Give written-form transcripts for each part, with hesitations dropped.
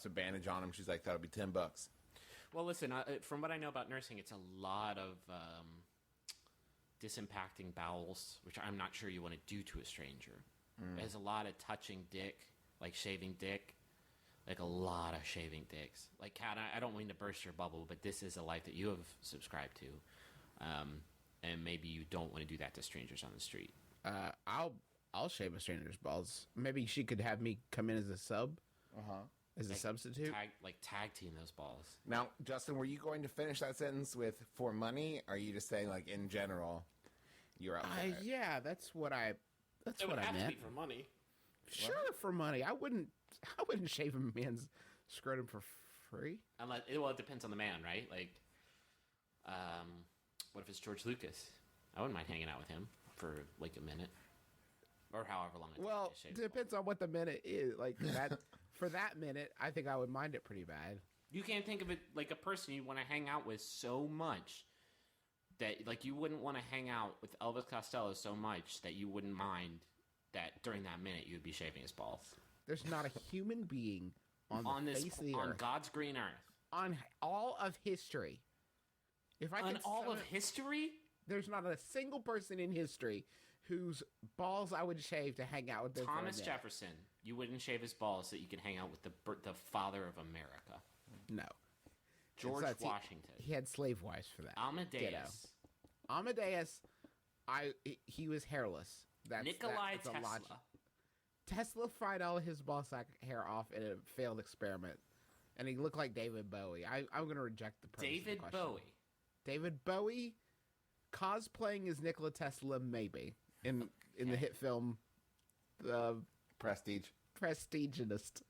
slaps a bandage on him. She's like, that'll be $10. Well, listen, from what I know about nursing, it's a lot of disimpacting bowels, which I'm not sure you want to do to a stranger. There's a lot of touching dick, like shaving dick, like a lot of shaving dicks. Like, Kat, I don't mean to burst your bubble, but this is a life that you have subscribed to, and maybe you don't want to do that to strangers on the street. I'll shave a stranger's balls. Maybe she could have me come in as a sub. As a substitute. Tag team those balls. Now, Justin, were you going to finish that sentence with "for money"? Or are you just saying, like, in general, you're out for it? Yeah, that's what I. That's It what would I have meant. to be for money. Sure, for money. I wouldn't shave a man's scrotum for free. Unless, it depends on the man, right? Like, what if it's George Lucas? I wouldn't mind hanging out with him for like a minute, or however long. Well, it depends on what the minute is. Like that, for that minute, I think I would mind it pretty bad. You can't think of it like a person you want to hang out with so much that, like, you wouldn't want to hang out with Elvis Costello so much that you wouldn't mind that during that minute you'd be shaving his balls. There's not a human being on the face of the earth, God's green earth, on all of history. If I on all of history, there's not a single person in history whose balls I would shave to hang out with. Thomas Jefferson, you wouldn't shave his balls so that you can hang out with the father of America. No. George Washington. He had slave wives for that. Amadeus. He was hairless. Nikolai Tesla. Tesla fried all of his ball sack hair off in a failed experiment, and he looked like David Bowie. I'm going to reject the premise of the question. David Bowie cosplaying as Nikola Tesla, maybe in the hit film, the Prestigianist.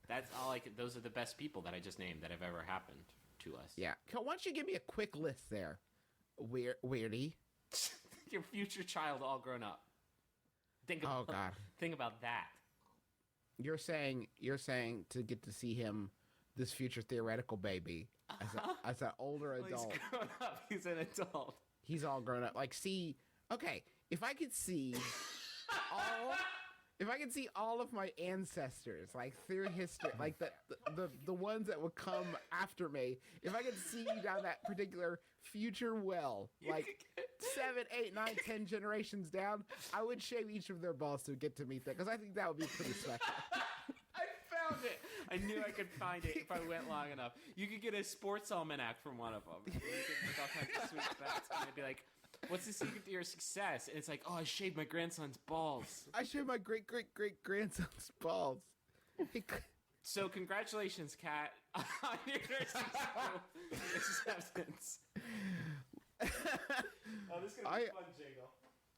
That's all those are the best people that I just named that have ever happened to us. Yeah. Why don't you give me a quick list there, Weirdy? Your future child all grown up. Think about that. You're saying to get to see him, this future theoretical baby, as an older adult. He's grown up. He's an adult. He's all grown up. Like, if I could see all of my ancestors, like through history, like the ones that would come after me, if I could see down that particular future well, like 7, 8, 9, 10 generations down, I would shave each of their balls to get to meet them, because I think that would be pretty special. I found it. I knew I could find it if I went long enough. You could get a sports almanac from one of them. You could make all kinds of sweet facts, and they'd be like, what's the secret to your success? And it's like, I shaved my grandson's balls. I shaved my great-great-great-grandson's balls. So congratulations, Kat, on your nursing school acceptance. This is going to be a fun jingle.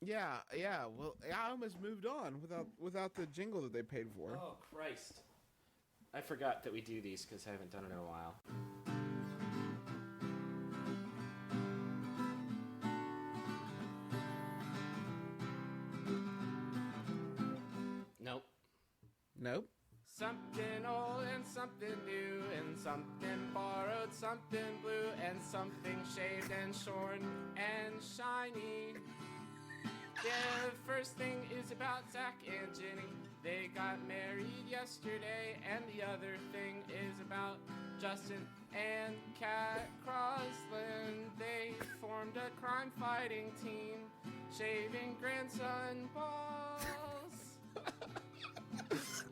Yeah. Well, I almost moved on without the jingle that they paid for. Oh, Christ. I forgot that we do these because I haven't done it in a while. Nope. Something old and something new and something borrowed, something blue and something shaved and shorn and shiny. The first thing is about Zach and Jenny. They got married yesterday, and the other thing is about Justin and Kat Crosland. They formed a crime-fighting team, shaving grandson balls.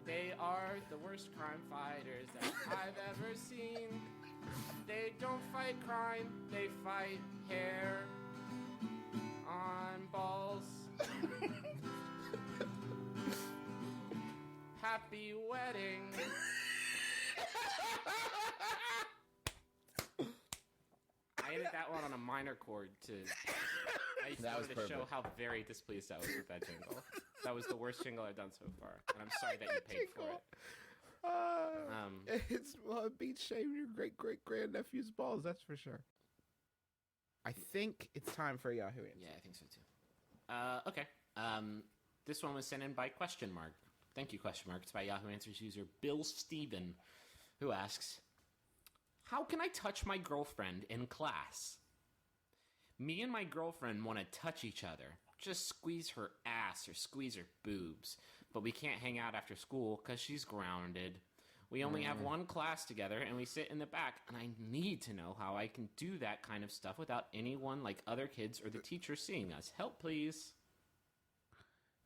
They are the worst crime fighters that I've ever seen. They don't fight crime, they fight hair on balls. Happy wedding. I ended that one on a minor chord to show how very displeased I was with that jingle. That was the worst jingle I've done so far, and I'm sorry that you paid for it. It beats shaving your great-great-grandnephew's balls, that's for sure. I think it's time for a Yahoo Answer. Yeah, I think so too. Okay. This one was sent in by question mark. Thank you, question mark. It's by Yahoo Answers user Bill Steven, who asks, how can I touch my girlfriend in class? Me and my girlfriend want to touch each other. Just squeeze her ass or squeeze her boobs. but we can't hang out after school because she's grounded. We only have one class together, and we sit in the back, and I need to know how I can do that kind of stuff without anyone, like other kids or the teacher, seeing us. Help, please.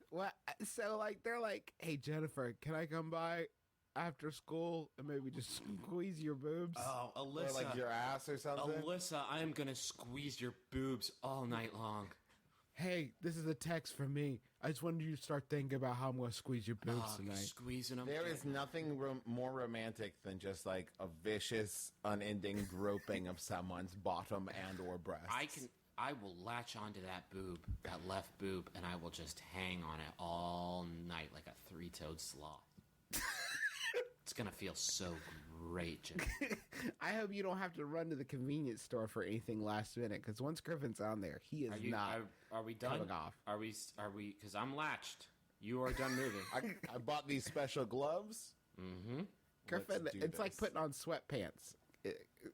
What? So, like, they're like, hey, Jennifer, can I come by after school and maybe just squeeze your boobs? Oh, Alyssa. Or like your ass or something? Alyssa, I am going to squeeze your boobs all night long. Hey, this is a text from me. I just wanted you to start thinking about how I'm going to squeeze your boobs tonight. Squeezing them. There is nothing more romantic than just like a vicious, unending groping of someone's bottom and or breasts. I will latch onto that boob, that left boob, and I will just hang on it all night like a three-toed sloth. It's going to feel so great, Jim. I hope you don't have to run to the convenience store for anything last minute, because once Griffin's on there, he is Are we done? coming off. Are we? Because I'm latched. You are done moving. I bought these special gloves. Mm-hmm. Griffin, Let's do it's like this. putting on sweatpants.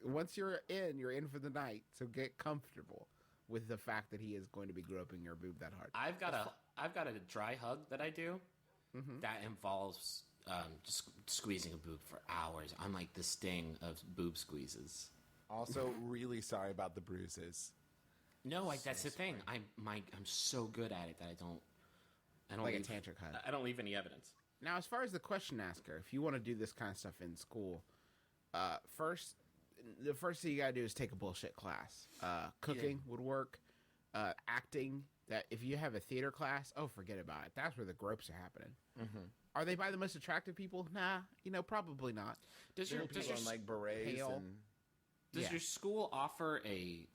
Once you're in for the night, so get comfortable with the fact that he is going to be groping your boob that hard. I've got a dry hug that I do that involves just squeezing a boob for hours. I'm like the Sting of boob squeezes. Also, really sorry about the bruises. No, that's the thing. I'm so good at it that I don't Like a leave, tantric hug. I don't leave any evidence. Now, as far as the question asker, if you want to do this kind of stuff in school, the first thing you gotta do is take a bullshit class. Cooking would work. Acting. That if you have a theater class, forget about it. That's where the gropes are happening. Mm-hmm. Are they by the most attractive people? Nah, probably not. Does your like berets pale. Does your school offer a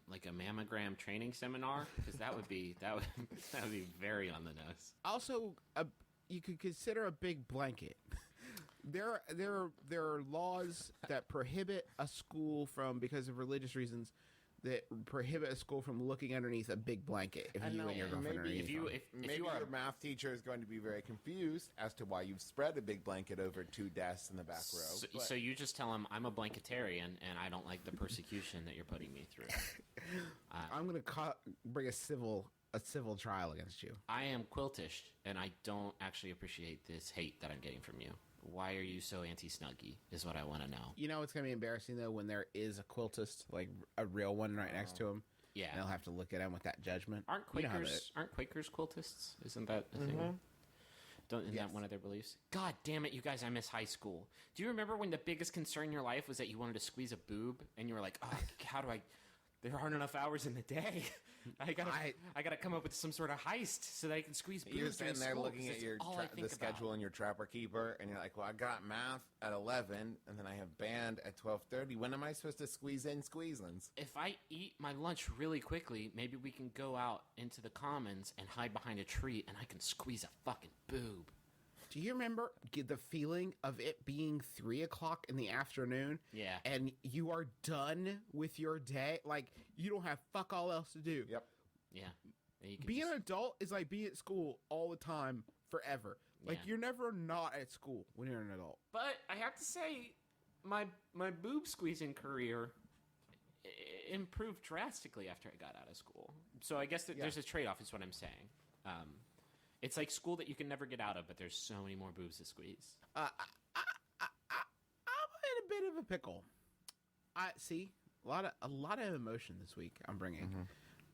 like a mammogram training seminar? Because that would be very on the nose. Also, you could consider a big blanket. There are laws that prohibit a school from, because of religious reasons, that prohibit a school from looking underneath a big blanket if you and your girlfriend are maybe underneath maybe your math teacher is going to be very confused as to why you've spread a big blanket over two desks in the back row. So you just tell him I'm a blanketarian and I don't like the persecution that you're putting me through. I'm going to bring a civil trial against you. I am quiltish and I don't actually appreciate this hate that I'm getting from you. Why are you so anti-Snuggie is what I want to know. You know it's going to be embarrassing, though, when there is a quiltist, like a real one right next to him. Yeah. And they'll have to look at him with that judgment. Aren't Quakers quiltists? Isn't that a thing? Isn't that one of their beliefs? God damn it, you guys, I miss high school. Do you remember when the biggest concern in your life was that you wanted to squeeze a boob? And you were like, how do I... There aren't enough hours in the day. I gotta come up with some sort of heist so that I can squeeze boobs. You're sitting there looking at the the schedule in your Trapper Keeper, and you're like, well, I got math at 11, and then I have band at 12:30. When am I supposed to squeeze in squeezlins? If I eat my lunch really quickly, maybe we can go out into the commons and hide behind a tree, and I can squeeze a fucking boob. Do you remember the feeling of it being 3 o'clock in the afternoon? Yeah. And you are done with your day? Like, you don't have fuck all else to do. Yep. Yeah. Being an adult is like being at school all the time, forever. Like, you're never not at school when you're an adult. But I have to say, my boob squeezing career improved drastically after I got out of school. So I guess there's a trade-off is what I'm saying. It's like school that you can never get out of, but there's so many more boobs to squeeze. I'm in a bit of a pickle. See a lot of emotion this week. I'm bringing.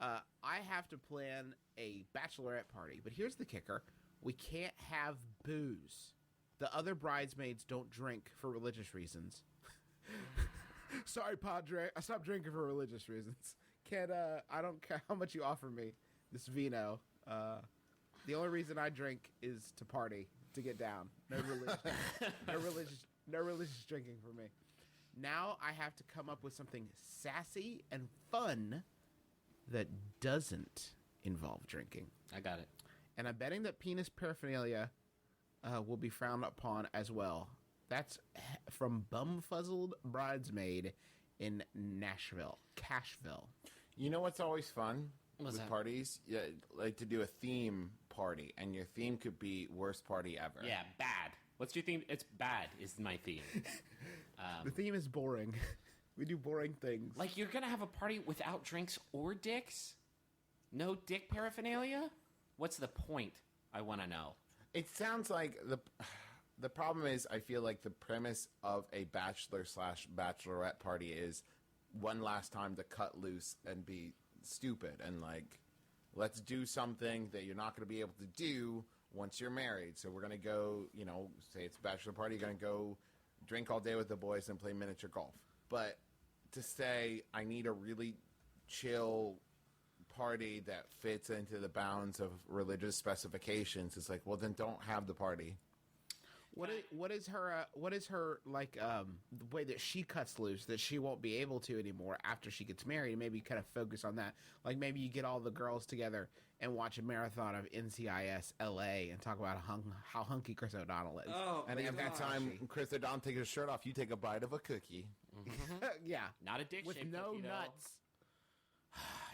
I have to plan a bachelorette party, but here's the kicker: we can't have booze. The other bridesmaids don't drink for religious reasons. Sorry, Padre. I stopped drinking for religious reasons. I don't care how much you offer me this vino. The only reason I drink is to party, to get down. No religious drinking for me. Now I have to come up with something sassy and fun that doesn't involve drinking. I got it. And I'm betting that penis paraphernalia will be frowned upon as well. That's from Bumfuzzled Bridesmaid in Cashville. You know what's always fun What's with that? parties? Yeah, like to do a theme party, and your theme could be worst party ever. Yeah, bad. What's your theme? It's bad is my theme. The theme is boring. We do boring things. Like, you're going to have a party without drinks or dicks? No dick paraphernalia? What's the point? I want to know. It sounds like the problem is I feel like the premise of a bachelor/bachelorette party is one last time to cut loose and be stupid and like let's do something that you're not going to be able to do once you're married. So we're going to go, say it's a bachelor party, you're going to go drink all day with the boys and play miniature golf. But to say I need a really chill party that fits into the bounds of religious specifications is like, well, then don't have the party. What is her like the way that she cuts loose that she won't be able to anymore after she gets married? Maybe kind of focus on that. Like maybe you get all the girls together and watch a marathon of NCIS LA and talk about how hunky Chris O'Donnell is. Oh, And at that time, Chris O'Donnell takes his shirt off. You take a bite of a cookie. Yeah, not a dick with shaped no cookie, though. nuts.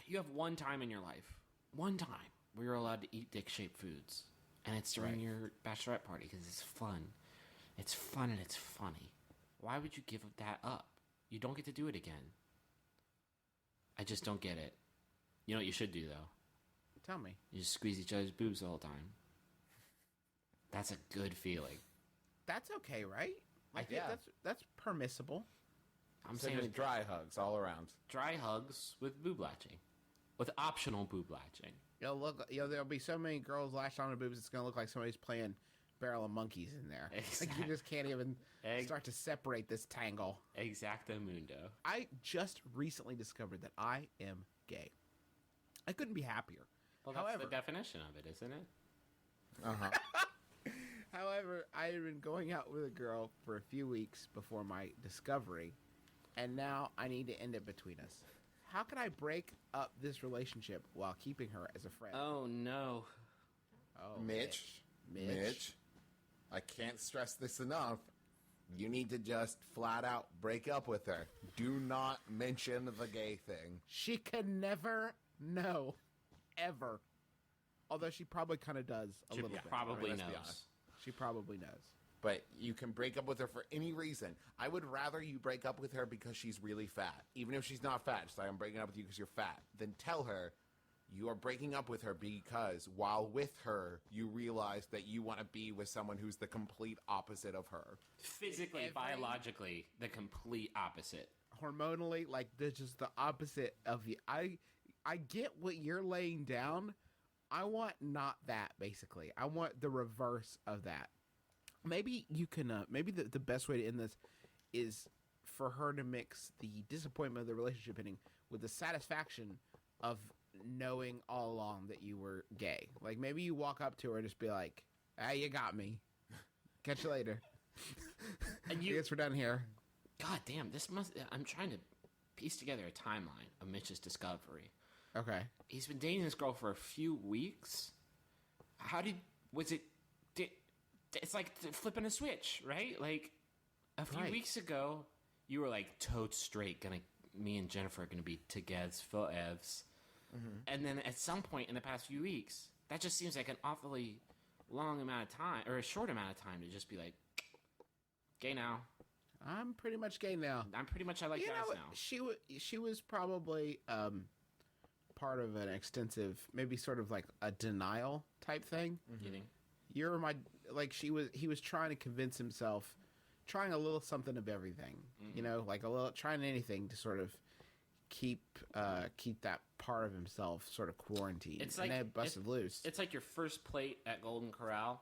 You have one time in your life, one time, where you're allowed to eat dick-shaped foods. And it's during your bachelorette party because it's fun. It's fun and it's funny. Why would you give that up? You don't get to do it again. I just don't get it. You know what you should do, though? Tell me. You just squeeze each other's boobs the whole time. That's a good feeling. That's okay, right? I think that's permissible. I'm So saying just dry hugs all around. dry hugs with boob latching. With optional boob latching. There'll be so many girls lashed on their boobs, it's gonna look like somebody's playing Barrel of Monkeys in there. Like you just can't even start to separate this tangle. Exactamundo. I just recently discovered that I am gay. I couldn't be happier. Well, that's However, the definition of it, isn't it? However, I had been going out with a girl for a few weeks before my discovery, and now I need to end it between us. How can I break up this relationship while keeping her as a friend? Oh, no. Oh, Mitch. I can't stress this enough. You need to just flat out break up with her. Do not mention the gay thing. She can never know. Ever. Although she probably kind of does a little bit. Probably let's be knows. honest. She probably knows. But you can break up with her for any reason. I would rather you break up with her because she's really fat. Even if she's not fat, just like I'm breaking up with you because you're fat. Then tell her you are breaking up with her because while with her, you realize that you want to be with someone who's the complete opposite of her. Physically, biologically, the complete opposite. Hormonally, like, they're just the opposite of you. I get what you're laying down. I want not that, basically. I want the reverse of that. Maybe you can, maybe the best way to end this is for her to mix the disappointment of the relationship ending with the satisfaction of knowing all along that you were gay. Like, maybe you walk up to her and just be like, "Hey, you got me. Catch you later." And I guess we're done here. God damn, I'm trying to piece together a timeline of Mitch's discovery. Okay. He's been dating this girl for a few weeks. It's like flipping a switch, right? Like, a few weeks ago, you were like, totes straight, me and Jennifer are gonna be together forever. Mm-hmm. And then at some point in the past few weeks, that just seems like an awfully long amount of time, or a short amount of time to just be like, gay now. I'm pretty much gay now. I'm pretty much, I like guys now. She was probably part of an extensive, maybe sort of like a denial type thing. Mm-hmm. You think? You're my, like, he was trying to convince himself, trying a little something of everything, like a little, trying anything to sort of keep that part of himself sort of quarantined. It's like, and then busted loose. It's like your first plate at Golden Corral.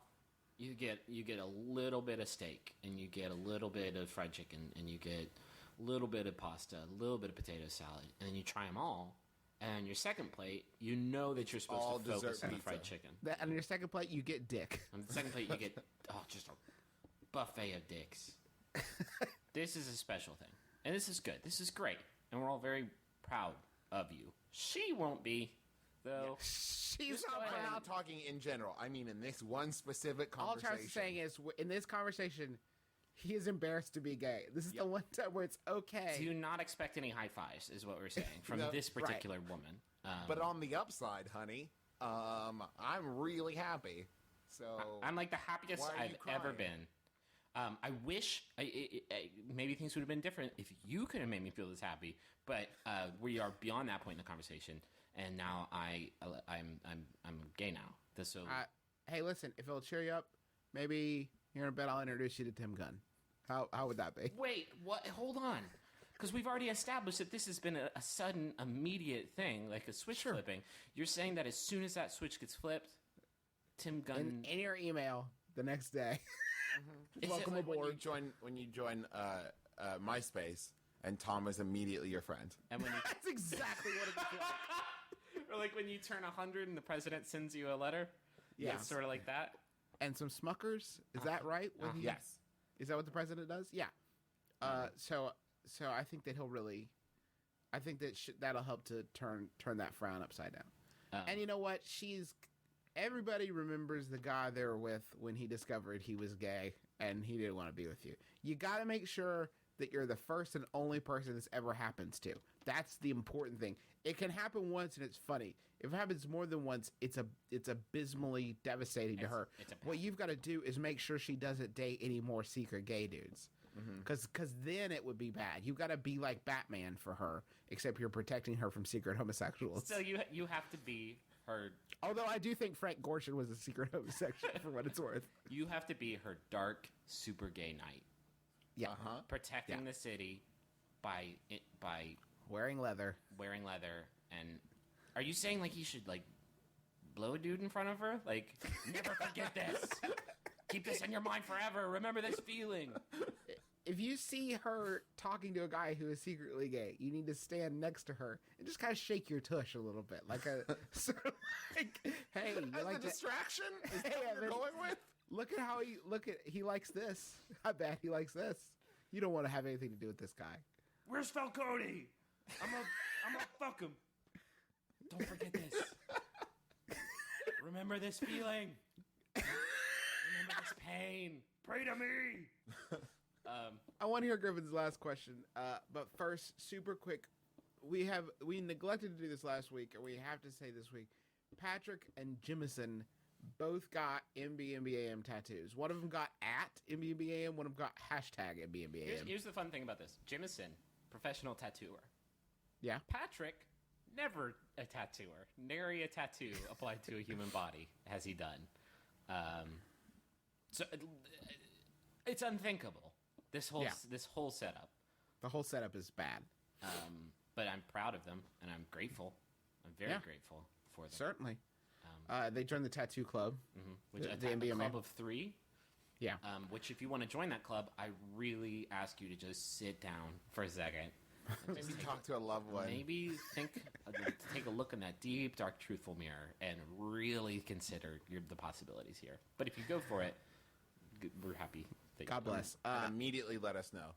You get a little bit of steak, and you get a little bit of fried chicken, and you get a little bit of pasta, a little bit of potato salad, and then you try them all. And your second plate, you know that you're supposed All to focus dessert on the pizza. fried chicken. On your second plate, you get dick. On the second plate, you get just a buffet of dicks. This is a special thing, and this is good. This is great, and we're all very proud of you. She won't be, though. She's not I'm proud. not talking in general. I mean, in this one specific All conversation. Charles is saying is, in this conversation, he is embarrassed to be gay. This is the one time where it's okay. Do not expect any high fives, is what we're saying from this particular woman. But on the upside, honey, I'm really happy. So I'm like the happiest why are you I've ever crying? been. I wish maybe things would have been different if you could have made me feel this happy. But we are beyond that point in the conversation, and now I'm gay now. So hey, listen, if it'll cheer you up, maybe here in a bit I'll introduce you to Tim Gunn. How would that be? Wait, what? Hold on. Because we've already established that this has been a sudden, immediate thing, like a switch flipping. You're saying that as soon as that switch gets flipped, Tim Gunn... In your email the next day. Welcome Like aboard. when you join MySpace, and Tom is immediately your friend. And when you, That's exactly what it's like. or like when you turn 100 and the president sends you a letter. Yeah. It's sort of like that. And some Smuckers. Is that right? When he- Yes. Is that what the president does? Yeah. So I think that he'll really, I think that that'll help to turn that frown upside down. And you know what? Everybody remembers the guy they were with when he discovered he was gay and he didn't want to be with you. You got to make sure that you're the first and only person this ever happens to. That's the important thing. It can happen once and it's funny. If it happens more than once, it's abysmally devastating to her. What you've got to do is make sure she doesn't date any more secret gay dudes. Because then it would be bad. You've got to be like Batman for her, except you're protecting her from secret homosexuals. So you have to be her... Although I do think Frank Gorshin was a secret homosexual for what it's worth. You have to be her dark, super gay knight. Yeah. Protecting the city by Wearing leather. wearing leather. And are you saying like you should like blow a dude in front of her? Like, never forget this. Keep this in your mind forever. Remember this feeling. If you see her talking to a guy who is secretly gay, you need to stand next to her and just kind of shake your tush a little bit, like a sort of like, hey, you As like a to- distraction? Is Hey, that what you're Evan. going with? Look at how he likes this. I bet he likes this. You don't want to have anything to do with this guy. Where's Falcone? I'm gonna fuck him. Don't forget this. Remember this feeling. Remember this pain. Pray to me. I want to hear Griffin's last question, but first, super quick, we neglected to do this last week, and we have to say this week, Patrick and Jimison both got MBMBAM tattoos. One of them got at MBMBAM, one of them got hashtag MBMBAM. Here's the fun thing about this. Jimison, professional tattooer. Yeah. Patrick, never a tattooer. Nary a tattoo applied to a human body has he done. So it's unthinkable. This whole setup. The whole setup is bad. But I'm proud of them, and I'm grateful. I'm very grateful for them. Certainly. They joined the tattoo club. Which the a MBMA. club of 3. Yeah. Which, if you want to join that club, I really ask you to just sit down for a second. And just Maybe talk to a loved one. maybe take a look in that deep, dark, truthful mirror and really consider the possibilities here. But if you go for it, we're happy. That God bless. And immediately let us know.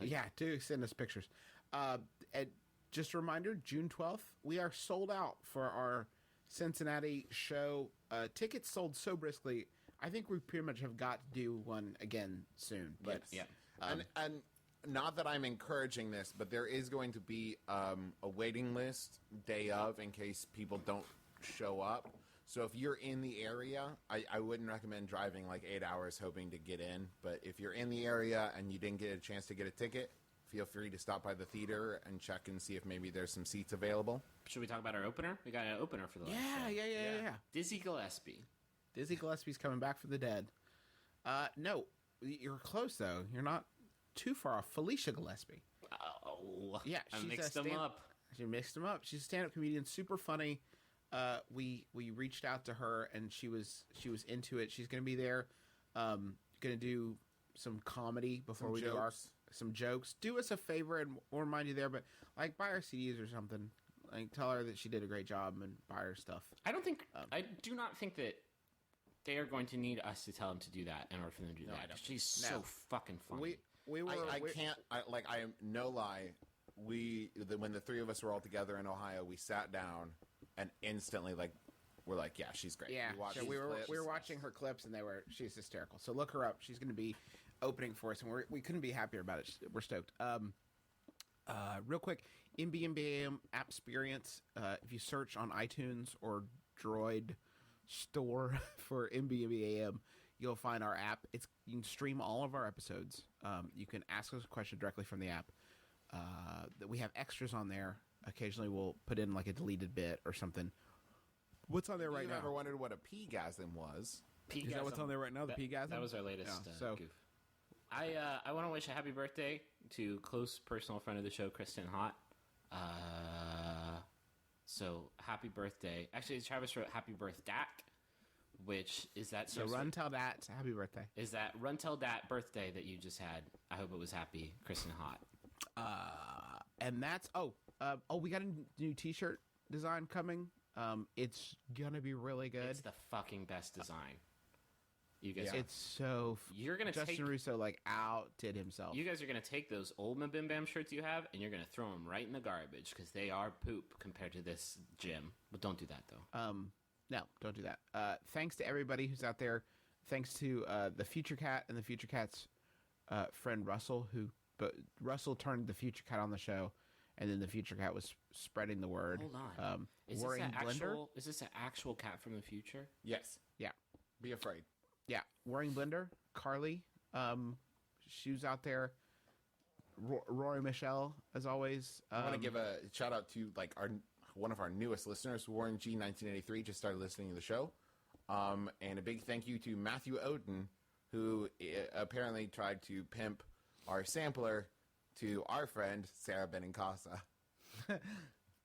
Yeah, do send us pictures. And just a reminder, June 12th, we are sold out for our Cincinnati show. Tickets sold so briskly. I think we pretty much have got to do one again soon. But Yeah. And not that I'm encouraging this, but there is going to be a waiting list day of in case people don't show up. So if you're in the area, I wouldn't recommend driving like 8 hours hoping to get in. But if you're in the area and you didn't get a chance to get a ticket, feel free to stop by the theater and check and see if maybe there's some seats available. Should we talk about our opener? We got an opener for the last show. Yeah. Dizzy Gillespie. Dizzy Gillespie's coming back from the dead. No, you're close though. You're not too far off. Felicia Gillespie. Oh, Yeah, I she's mixed a them up. She mixed them up. She's a stand-up comedian, super funny. We reached out to her and she was into it. She's gonna be there. Gonna do some comedy before Some we do jokes. some jokes. Do us a favor and we'll remind you there, but like buy her CDs or something. Like tell her that she did a great job and buy her stuff. I do not think that they are going to need us to tell them to do that in order for them to do that. I don't. She's so fucking funny. We were I can't. I am no lie. When the three of us were all together in Ohio, we sat down and instantly we're like, yeah, she's great. Yeah, we, watched so we were clips. watching her clips and she's hysterical. So look her up. She's going to be opening for us, and we couldn't be happier about it. We're stoked. Real quick, MBMBAM app experience. If you search on iTunes or Droid Store for MBMBAM, you'll find our app. You can stream all of our episodes. You can ask us a question directly from the app. That we have extras on there. Occasionally, we'll put in like a deleted bit or something. What's on there If right you've now? ever wondered what a P-gasm was? Is that what's on there right now? The P-gasm? That was our latest goof. I want to wish a happy birthday to close personal friend of the show, Kristen Hott. So happy birthday. Actually, Travis wrote happy birthday, which is that So run tell dat happy birthday. Is that run tell dat birthday that you just had? I hope it was happy, Kristen Hott. And that's we got a new T-shirt design coming. It's gonna be really good. It's the fucking best design. You guys, It's so. You're gonna Justin take Russo like outdid himself. You guys are gonna take those old Mabim Bam shirts you have, and you're gonna throw them right in the garbage because they are poop compared to this gym. But don't do that though. No, don't do that. Thanks to everybody who's out there. Thanks to the Future Cat and the Future Cat's friend Russell, but Russell turned the Future Cat on the show, and then the Future Cat was spreading the word. Hold on. Is this an actual cat from the future? Yes. Yeah. Be afraid. Yeah, Wearing Blender, Carly, she was out there. Rory Michelle, as always. I want to give a shout out to like one of our newest listeners, Warren G 1983, just started listening to the show, and a big thank you to Matthew Oden, who apparently tried to pimp our sampler to our friend Sarah Benincasa.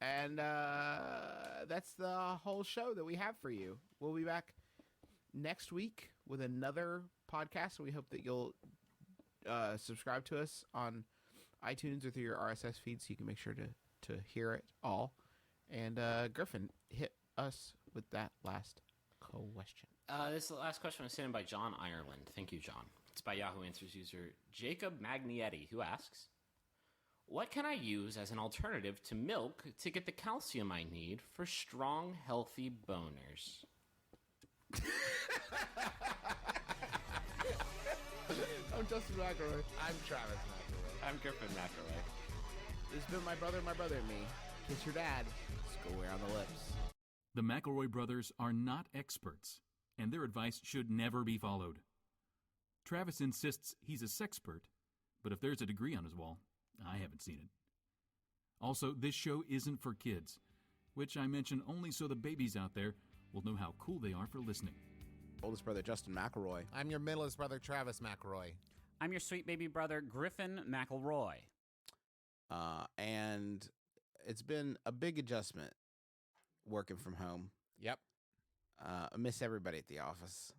And that's the whole show that we have for you. We'll be back next week with another podcast. We hope that you'll subscribe to us on iTunes or through your RSS feed so you can make sure to hear it all. And Griffin, hit us with that last question. This last question was sent in by John Ireland. Thank you, John. It's by Yahoo Answers user Jacob Magnietti, who asks, what can I use as an alternative to milk to get the calcium I need for strong, healthy boners? I'm Justin McElroy. I'm Travis McElroy. I'm Griffin McElroy. This has been my brother and me. Kiss your dad. Square on the lips. The McElroy brothers are not experts, and their advice should never be followed. Travis insists he's a sexpert, but if there's a degree on his wall, I haven't seen it. Also, this show isn't for kids, which I mention only so the babies out there will know how cool they are for listening. Oldest brother, Justin McElroy. I'm your middlest brother, Travis McElroy. I'm your sweet baby brother, Griffin McElroy. And it's been a big adjustment working from home. Yep. I miss everybody at the office.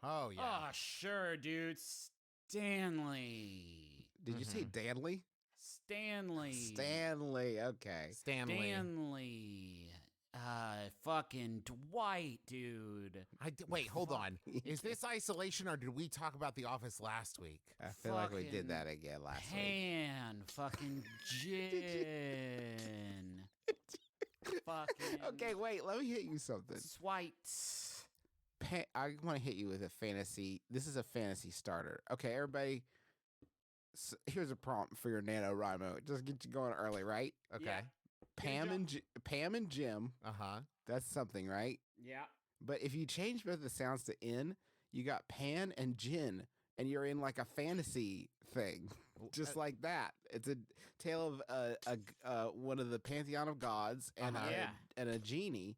Oh, yeah. Oh, sure, dude. Stanley. Did you say Danley? Stanley. Okay. Stanley. Fucking Dwight, dude. Wait, hold on. Is this isolation or did we talk about The Office last week? I feel like we Fucking did that again last week. Pan. Fucking gin. Fucking. Okay, wait. Let me hit you something. Swite. I want to hit you with a fantasy. This is a fantasy starter. Okay, everybody. Here's a prompt for your NaNoWriMo. Just get you going early, right? Okay. Yeah. Pam and Jim. Uh-huh. That's something, right? Yeah. But if you change both the sounds to N, you got Pan and Jin, and you're in like a fantasy thing, just like that. It's a tale of one of the pantheon of gods and a genie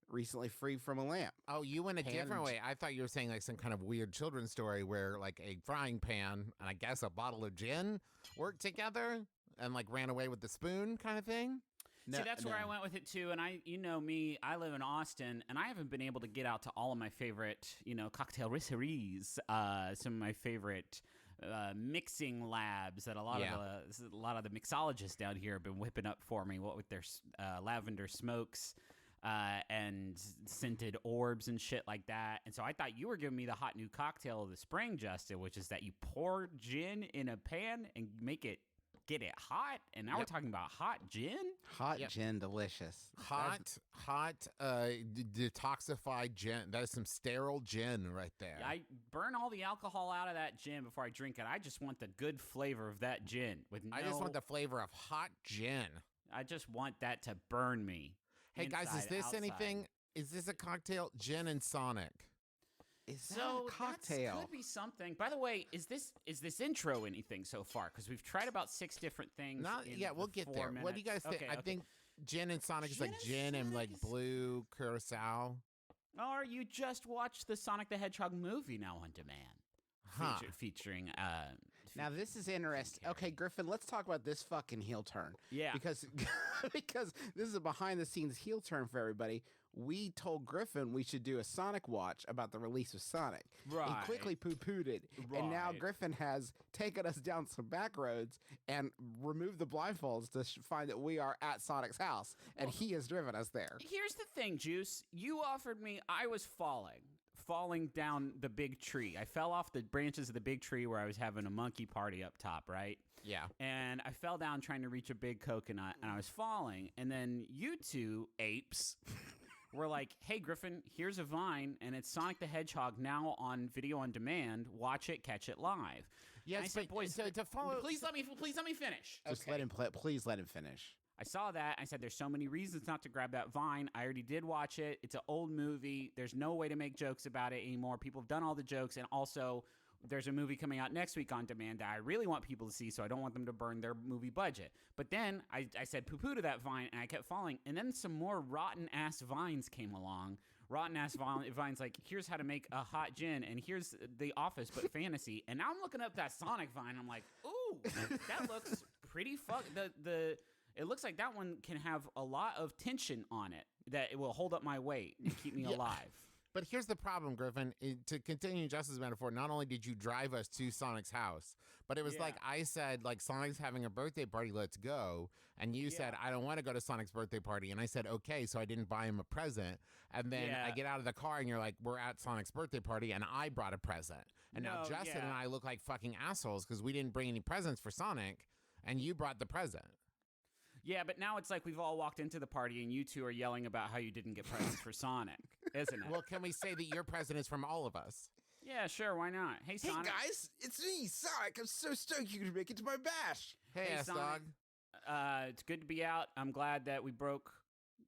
recently freed from a lamp. Oh, you went a Pan different and way. I thought you were saying like some kind of weird children's story where like a frying pan and I guess a bottle of gin worked together and like ran away with the spoon kind of thing. See, that's where I went with it too. And you know me, I live in Austin, and I haven't been able to get out to all of my favorite, cocktail risseries, some of my favorite mixing labs that a lot of the mixologists down here have been whipping up for me. What with their lavender smokes and scented orbs and shit like that. And so I thought you were giving me the hot new cocktail of the spring, Justin, which is that you pour gin in a pan and get it hot, and now we're talking about hot gin. Gin, delicious. Hot detoxified gin. That is some sterile gin right there. I burn all the alcohol out of that gin before I drink it. I just want the good flavor of that gin. I just want the flavor of hot gin. I just want that to burn me. Hey guys, is this outside. anything? Is this a cocktail? Gin and Sonic. Is that a cocktail? That could be something. By the way, is this intro anything so far? Because we've tried about 6 different things. We'll get there. What do you guys think? Okay, I think Gin and Sonic is Gin like and gin and Sonic like is- blue curacao. Or you just watched the Sonic the Hedgehog movie now on demand, Huh. featuring. Now this is interesting. Okay, Griffin, let's talk about this fucking heel turn. Yeah. Because because this is a behind the scenes heel turn for everybody. We told Griffin we should do a Sonic watch about the release of Sonic. Right. He quickly poo-pooed it. And now Right. Griffin has taken us down some back roads and removed the blindfolds to find that we are at Sonic's house. And he has driven us there. Here's the thing, Juice. You offered me. I was falling down the big tree. I fell off the branches of the big tree where I was having a monkey party up top, right? Yeah. And I fell down trying to reach a big coconut, and I was falling. And then you two apes were like, "Hey, Griffin, here's a Vine, and it's Sonic the Hedgehog now on video on demand. Watch it, catch it live." Yes, And I said, but "Boys, to follow. please let me finish." Just let him play. Please let him finish. I saw that. I said, there's so many reasons not to grab that Vine. I already did watch it. It's an old movie. There's no way to make jokes about it anymore. People have done all the jokes. And also, there's a movie coming out next week on demand that I really want people to see, so I don't want them to burn their movie budget. But then I said poo-poo to that Vine, and I kept falling. And then some more rotten-ass Vines came along. Rotten-ass Vines like, here's how to make a hot gin, and here's The Office, but fantasy. And now I'm looking up that Sonic Vine. I'm like, ooh, that looks pretty It looks like that one can have a lot of tension on it that it will hold up my weight and keep me alive. But here's the problem, Griffin. To continue Justin's metaphor, not only did you drive us to Sonic's house, but it was like I said, like, Sonic's having a birthday party, let's go. And you said, I don't want to go to Sonic's birthday party. And I said, okay, so I didn't buy him a present. And then I get out of the car and you're like, we're at Sonic's birthday party, and I brought a present. And now Justin and I look like fucking assholes because we didn't bring any presents for Sonic, and you brought the present. Yeah, but now it's like we've all walked into the party and you two are yelling about how you didn't get presents for Sonic, isn't it? Well, can we say that your present is from all of us? Yeah, sure, why not? Hey, Sonic. Hey guys, it's me, Sonic. I'm so stoked you could make it to my bash. Hey, Sonic. dog. It's good to be out. I'm glad that we broke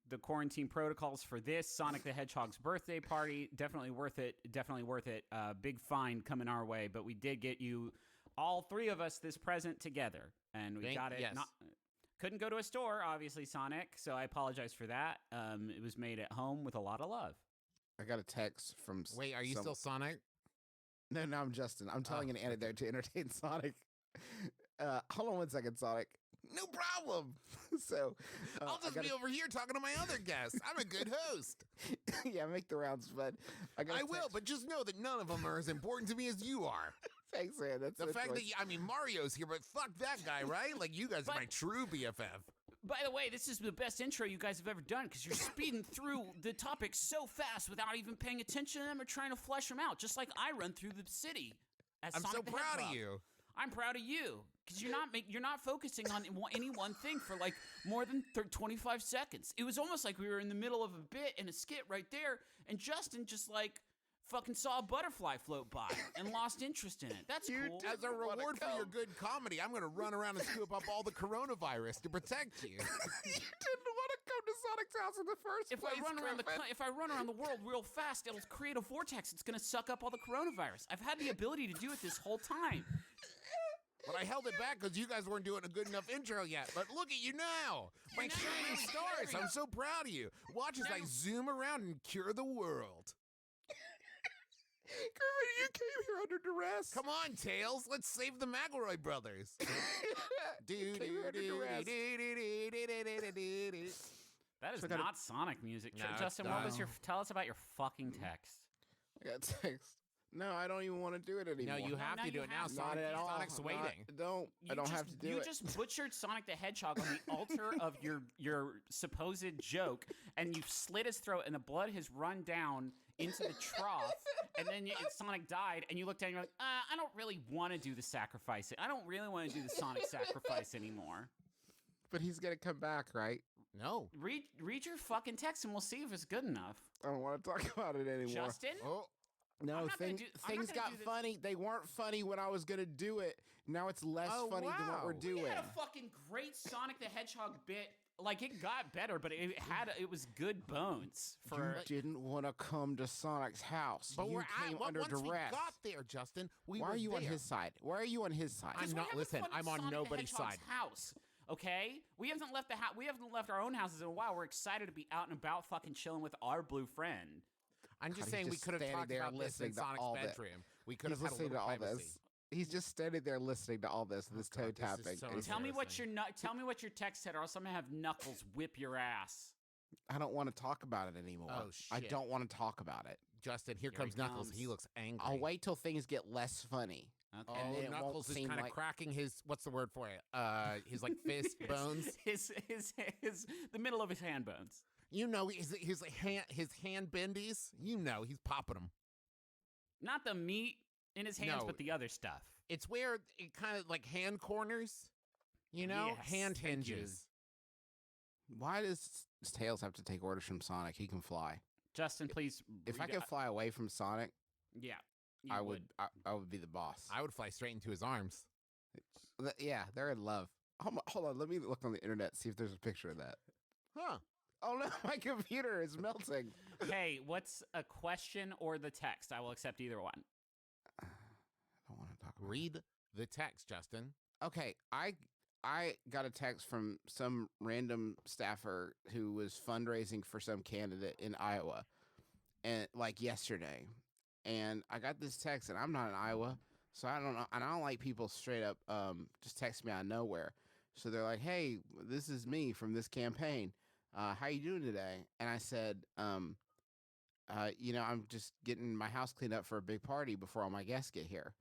the quarantine protocols for this Sonic the Hedgehog's birthday party. Definitely worth it. Definitely worth it. Big fine coming our way, but we did get you, all three of us, this present together, and we got it. Yes. Couldn't go to a store, obviously, Sonic, so I apologize for that. It was made at home with a lot of love. I got a text from. Wait, are you still Sonic? No, I'm Justin. I'm telling an anecdote to entertain Sonic. Hold on one second, Sonic. No problem. So I'll just be over here talking to my other guests. I'm a good host. Yeah, make the rounds, bud. I will, but just know that none of them are as important to me as you are. Thanks, man. That's The fact that, Mario's here, but fuck that guy, right? Like, you guys are my true BFF. By the way, this is the best intro you guys have ever done because you're speeding through the topics so fast without even paying attention to them or trying to flesh them out, just like I run through the city. As I'm Sonic so the proud of Hedgehog. you. I'm proud of you because you're not focusing on any one thing for like more than 25 seconds. It was almost like we were in the middle of a bit and a skit right there, and Justin just like fucking saw a butterfly float by and lost interest in it. That's cool. As a reward for your good comedy, I'm going to run around and scoop up all the coronavirus to protect you. you didn't want to come to Sonic's house in the first If place. if I run around the world real fast, it'll create a vortex. It's going to suck up all the coronavirus. I've had the ability to do it this whole time. But I held it back because you guys weren't doing a good enough intro yet. But look at you now. My shining stars. I'm so proud of you. Watch as I zoom around and cure the world. Griffin, you came here under duress. Come on, Tails. Let's save the McElroy brothers. That is not Sonic music. No, Justin, it's what was not. your? Tell us about your fucking text. I got text. No, I don't even want to do it anymore. No, you have now to do you it now. have to. Not Sonic, at all. Sonic's waiting. I don't have to do it. You just butchered Sonic the Hedgehog on the altar of your supposed joke, and you slit his throat, and the blood has run down into the trough, and then Sonic died, and you looked down and you're like, I don't really want to do the sacrifice. I don't really want to do the Sonic sacrifice anymore. But he's gonna come back, right? No. Read your fucking text, and we'll see if it's good enough. I don't want to talk about it anymore. Justin? Oh. No, I'm not gonna things do things got this. funny. They weren't funny when I was gonna do it. Now it's less funny than what we're wow. doing. We had a fucking great Sonic the Hedgehog bit. Like, it got better, but it was good bones. For You didn't want to come to Sonic's house. But you we're came at under once we duress. got there, Justin. Why are you on his side? Why are you on his side? I'm not. Listen, I'm on nobody's side. House. Okay, we haven't left we haven't left our own houses in a while. We're excited to be out and about, fucking chilling with our blue friend. I'm just God, saying he's we just could have standing talked there about this in listening to Sonic's all that. bedroom. We could He's have had a listening little to all privacy. this. He's just standing there listening to all this, this toe God, this is tapping. so and he's- Tell me what embarrassing. tell me what your text said, or else I'm gonna have Knuckles whip your ass. I don't want to talk about it anymore. Oh, I shit. don't want to talk about it. Justin, here Here comes he Knuckles. He comes. looks angry. I'll wait till things get less funny. Okay. And then it won't Knuckles is seem kind of like- cracking his, what's the word for it? His like fist bones. his the middle of his hand bones. You know, his hand bendies. You know, he's popping them. Not the meat in his hands, No. but the other stuff. It's where it kind of like hand corners. You know, Yes, hand thank you. hinges. Why does Tails have to take orders from Sonic? He can fly. Justin, please. If I read- could fly away from Sonic, yeah, you I would. I would be the boss. I would fly straight into his arms. Yeah, they're in love. Hold on, let me look on the internet, see if there's a picture of that. Huh. Oh no, my computer is melting. Hey, what's a question or the text? I will accept either one. I don't want to talk about Read the text, Justin. it. Okay, I got a text from some random staffer who was fundraising for some candidate in Iowa, and like yesterday, and I got this text, and I'm not in Iowa, so I don't know, and I don't like people straight up just text me out of nowhere. So they're like, "Hey, this is me from this campaign. How you doing today?" And I said, I'm just getting my house cleaned up for a big party before all my guests get here."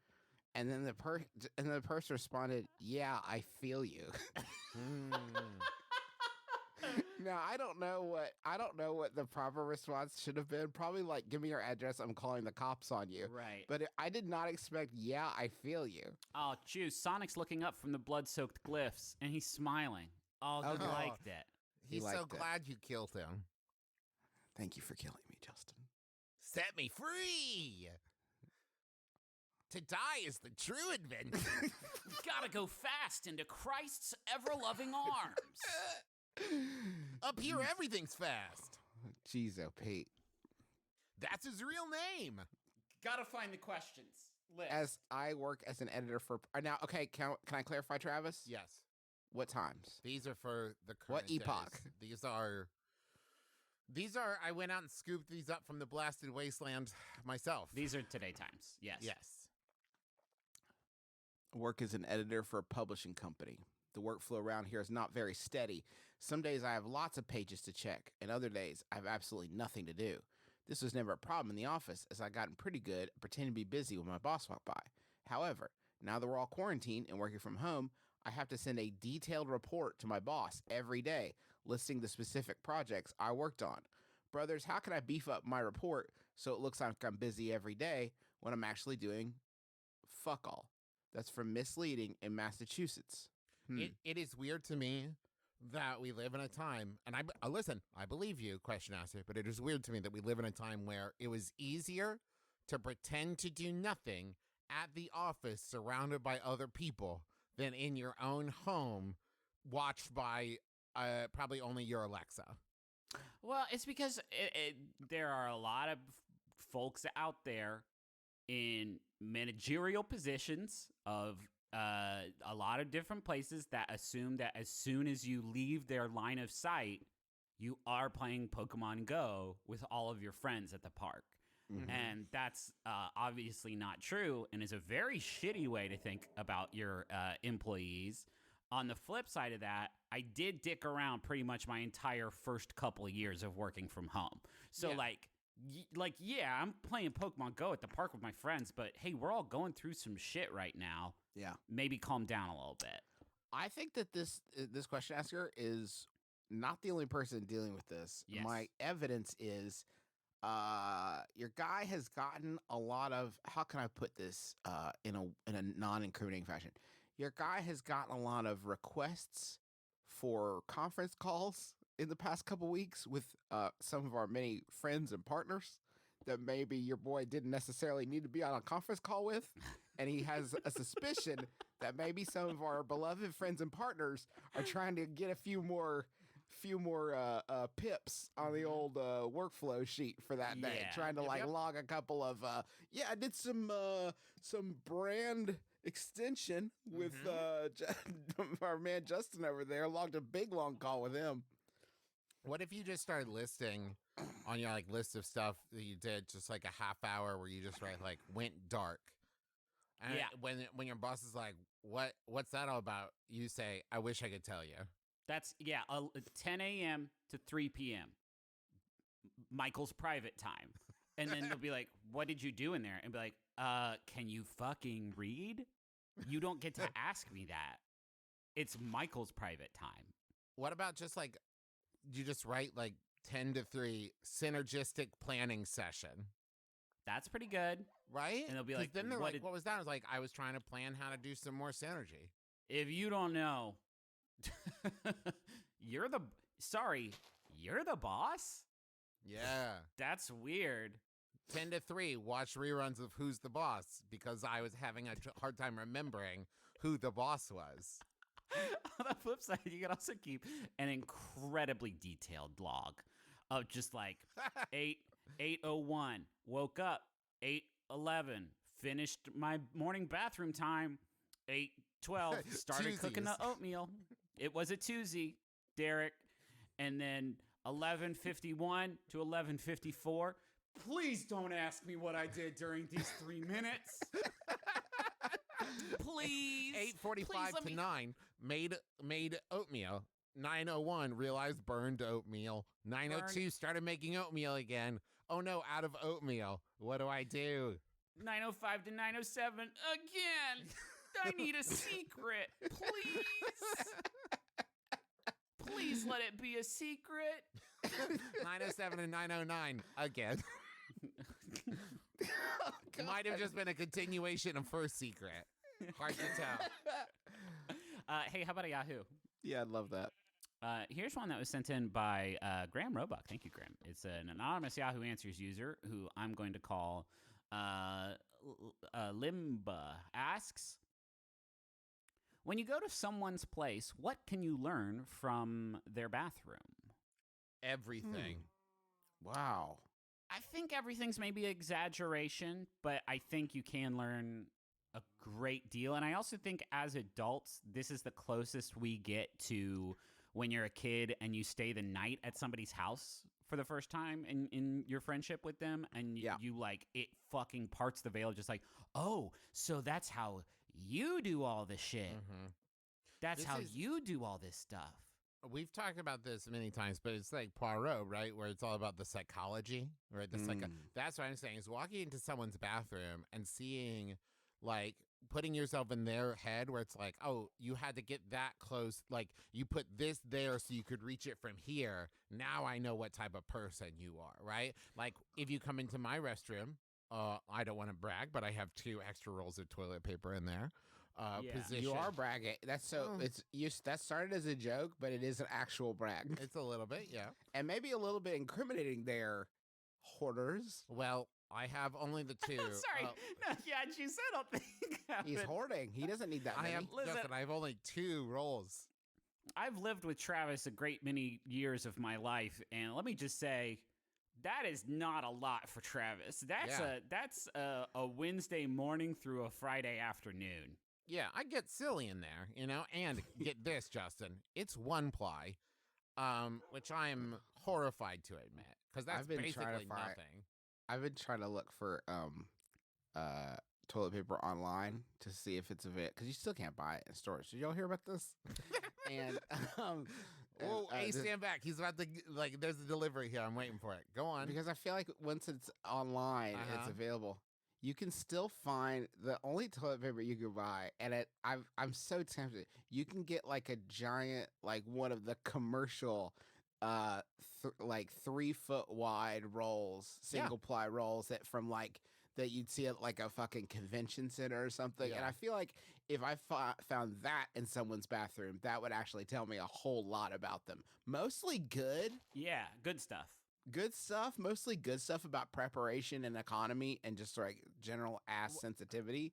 And then the person responded, "Yeah, I feel you." Now I don't know what the proper response should have been. Probably like, "Give me your address. I'm calling the cops on you." Right. But I did not expect, "Yeah, I feel you." Oh, choose. Sonic's looking up from the blood-soaked glyphs, and he's smiling. Oh, he Okay. liked it. He He's so liked it. glad you killed him. Thank you for killing me, Justin. Set me free. To die is the true adventure. Gotta go fast into Christ's ever-loving arms. Up here, everything's fast. Jeez, oh Pete. That's his real name. Gotta find the questions. List. As I work as an editor for now, okay, can I clarify, Travis? Yes. What times? These are for the current What epoch? days. These are, I went out and scooped these up from the blasted wasteland myself. These are today times. Yes. Yes. Work as an editor for a publishing company. The workflow around here is not very steady. Some days I have lots of pages to check, and other days I have absolutely nothing to do. This was never a problem in the office, as I gotten pretty good at pretending to be busy when my boss walked by. However, now that we're all quarantined and working from home, I have to send a detailed report to my boss every day, listing the specific projects I worked on. Brothers, how can I beef up my report so it looks like I'm busy every day when I'm actually doing fuck all? That's from Misleading in Massachusetts. It is weird to me that we live in a time, and listen, I believe you, question asker, but it is weird to me that we live in a time where it was easier to pretend to do nothing at the office surrounded by other people than in your own home watched by probably only your Alexa. Well, it's because there are a lot of folks out there in managerial positions of a lot of different places that assume that as soon as you leave their line of sight, you are playing Pokemon Go with all of your friends at the park. Mhm. And that's obviously not true and is a very shitty way to think about your employees. On the flip side of that, I did dick around pretty much my entire first couple of years of working from home. So Yeah. yeah, I'm playing Pokemon Go at the park with my friends, but hey, we're all going through some shit right now. Yeah. Maybe calm down a little bit. I think that this question asker is not the only person dealing with this. Yes. My evidence is your guy has gotten a lot of, how can I put this in a non-incriminating fashion? Your guy has gotten a lot of requests for conference calls in the past couple weeks with some of our many friends and partners that maybe your boy didn't necessarily need to be on a conference call with. And he has a suspicion that maybe some of our beloved friends and partners are trying to get a few more pips on the old workflow sheet for that day, Yeah. trying to Yep, like yep. log a couple of I did some brand extension with our man Justin over there. Logged a big long call with him. What if you just started listing on your like list of stuff that you did just like a half hour where you just write like went dark? And when your boss is like, what's that all about? You say, I wish I could tell you. That's 10 a.m. to 3 p.m. Michael's private time. And then they'll be like, what did you do in there? And be like, can you fucking read? You don't get to ask me that. It's Michael's private time. What about just like, you just write like 10 to 3 synergistic planning session? That's pretty good. Right? And they'll be like, then they're like, what was that? I was like, I was trying to plan how to do some more synergy. If you don't know, you're the boss? Yeah. That's weird. 10 to 3, watch reruns of Who's the Boss because I was having a hard time remembering who the boss was. On the flip side, you can also keep an incredibly detailed log of just like 8:01, woke up, 8:11, finished my morning bathroom time, 8:12, started cooking the oatmeal. It was a Tuesday, Derek. And then 11:51 to 11:54. Please don't ask me what I did during these 3 minutes. Please. 8:45 to 9, made oatmeal. 9:01, realized burned oatmeal. 9:02, started making oatmeal again. Oh no, out of oatmeal. What do I do? 9:05 to 9:07 again. I need a secret, please. Please let it be a secret. 9:07 and 9:09 again. It might have just been a continuation of First Secret. Hard to tell. Hey, how about a Yahoo? Yeah, I'd love that. Here's one that was sent in by Graham Roebuck. Thank you, Graham. It's an anonymous Yahoo Answers user who I'm going to call Limba. Asks, when you go to someone's place, what can you learn from their bathroom? Everything. Wow. I think everything's maybe exaggeration, but I think you can learn a great deal. And I also think as adults, this is the closest we get to when you're a kid and you stay the night at somebody's house for the first time in your friendship with them. And you like, it fucking parts the veil, just like, oh, so that's how you do all this shit. Mm-hmm. That's how you do all this stuff. We've talked about this many times, but it's like Poirot, right? Where it's all about the psychology, right? That's what I'm saying is walking into someone's bathroom and seeing, like, putting yourself in their head where it's like, oh, you had to get that close. Like, you put this there so you could reach it from here. Now I know what type of person you are, right? Like, if you come into my restroom, I don't want to brag, but I have 2 extra rolls of toilet paper in there. Position. You are bragging. That's so. That started as a joke, but it is an actual brag. It's a little bit, yeah, and maybe a little bit incriminating there, hoarders. Well, I have only the 2. Sorry, no, you said I don't think he's hoarding. He doesn't need that many. I have only 2 rolls. I've lived with Travis a great many years of my life, and let me just say, that is not a lot for Travis. That's a Wednesday morning through a Friday afternoon. Yeah, I get silly in there, you know, and get this, Justin. It's 1-ply, which I am horrified to admit, because that's basically nothing. I've been trying to look for toilet paper online to see if it's available, because you still can't buy it in stores. Did y'all hear about this? And whoa, hey, stand back. He's about to, like, there's a delivery here. I'm waiting for it. Go on. Because I feel like once it's online, it's available. You can still find the only toilet paper you can buy, and I'm so tempted. You can get like a giant, like one of the commercial, like 3-foot wide rolls, single ply rolls that you'd see at like a fucking convention center or something. Yeah. And I feel like if I found that in someone's bathroom, that would actually tell me a whole lot about them. Mostly good. Yeah, good stuff. Good stuff, mostly good stuff about preparation and economy and just like general ass sensitivity.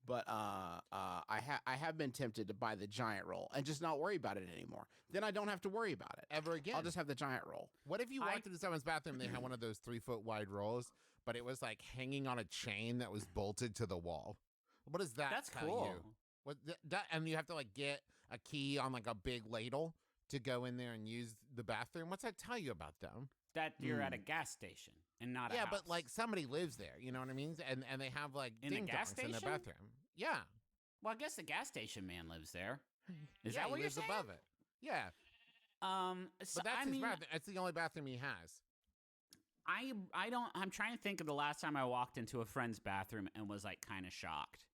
But I have been tempted to buy the giant roll and just not worry about it anymore. Then I don't have to worry about it ever again. I'll just have the giant roll. What if you walked into someone's bathroom and they had one of those 3-foot wide rolls, but it was like hanging on a chain that was bolted to the wall? What does that That's tell cool. you? What that, and you have to like get a key on like a big ladle to go in there and use the bathroom. What's that tell you about them? That you're at a gas station and not a Yeah, house. but like somebody lives there. You know what I mean? And they have like In a ding gas dongs in their station? bathroom. Yeah. Well, I guess the gas station man lives there. Is Yeah, that what he you're lives saying? above it? Yeah, So, but that's I his mean, bathroom. That's the only bathroom he has. I don't. I'm trying to think of the last time I walked into a friend's bathroom and was like kind of shocked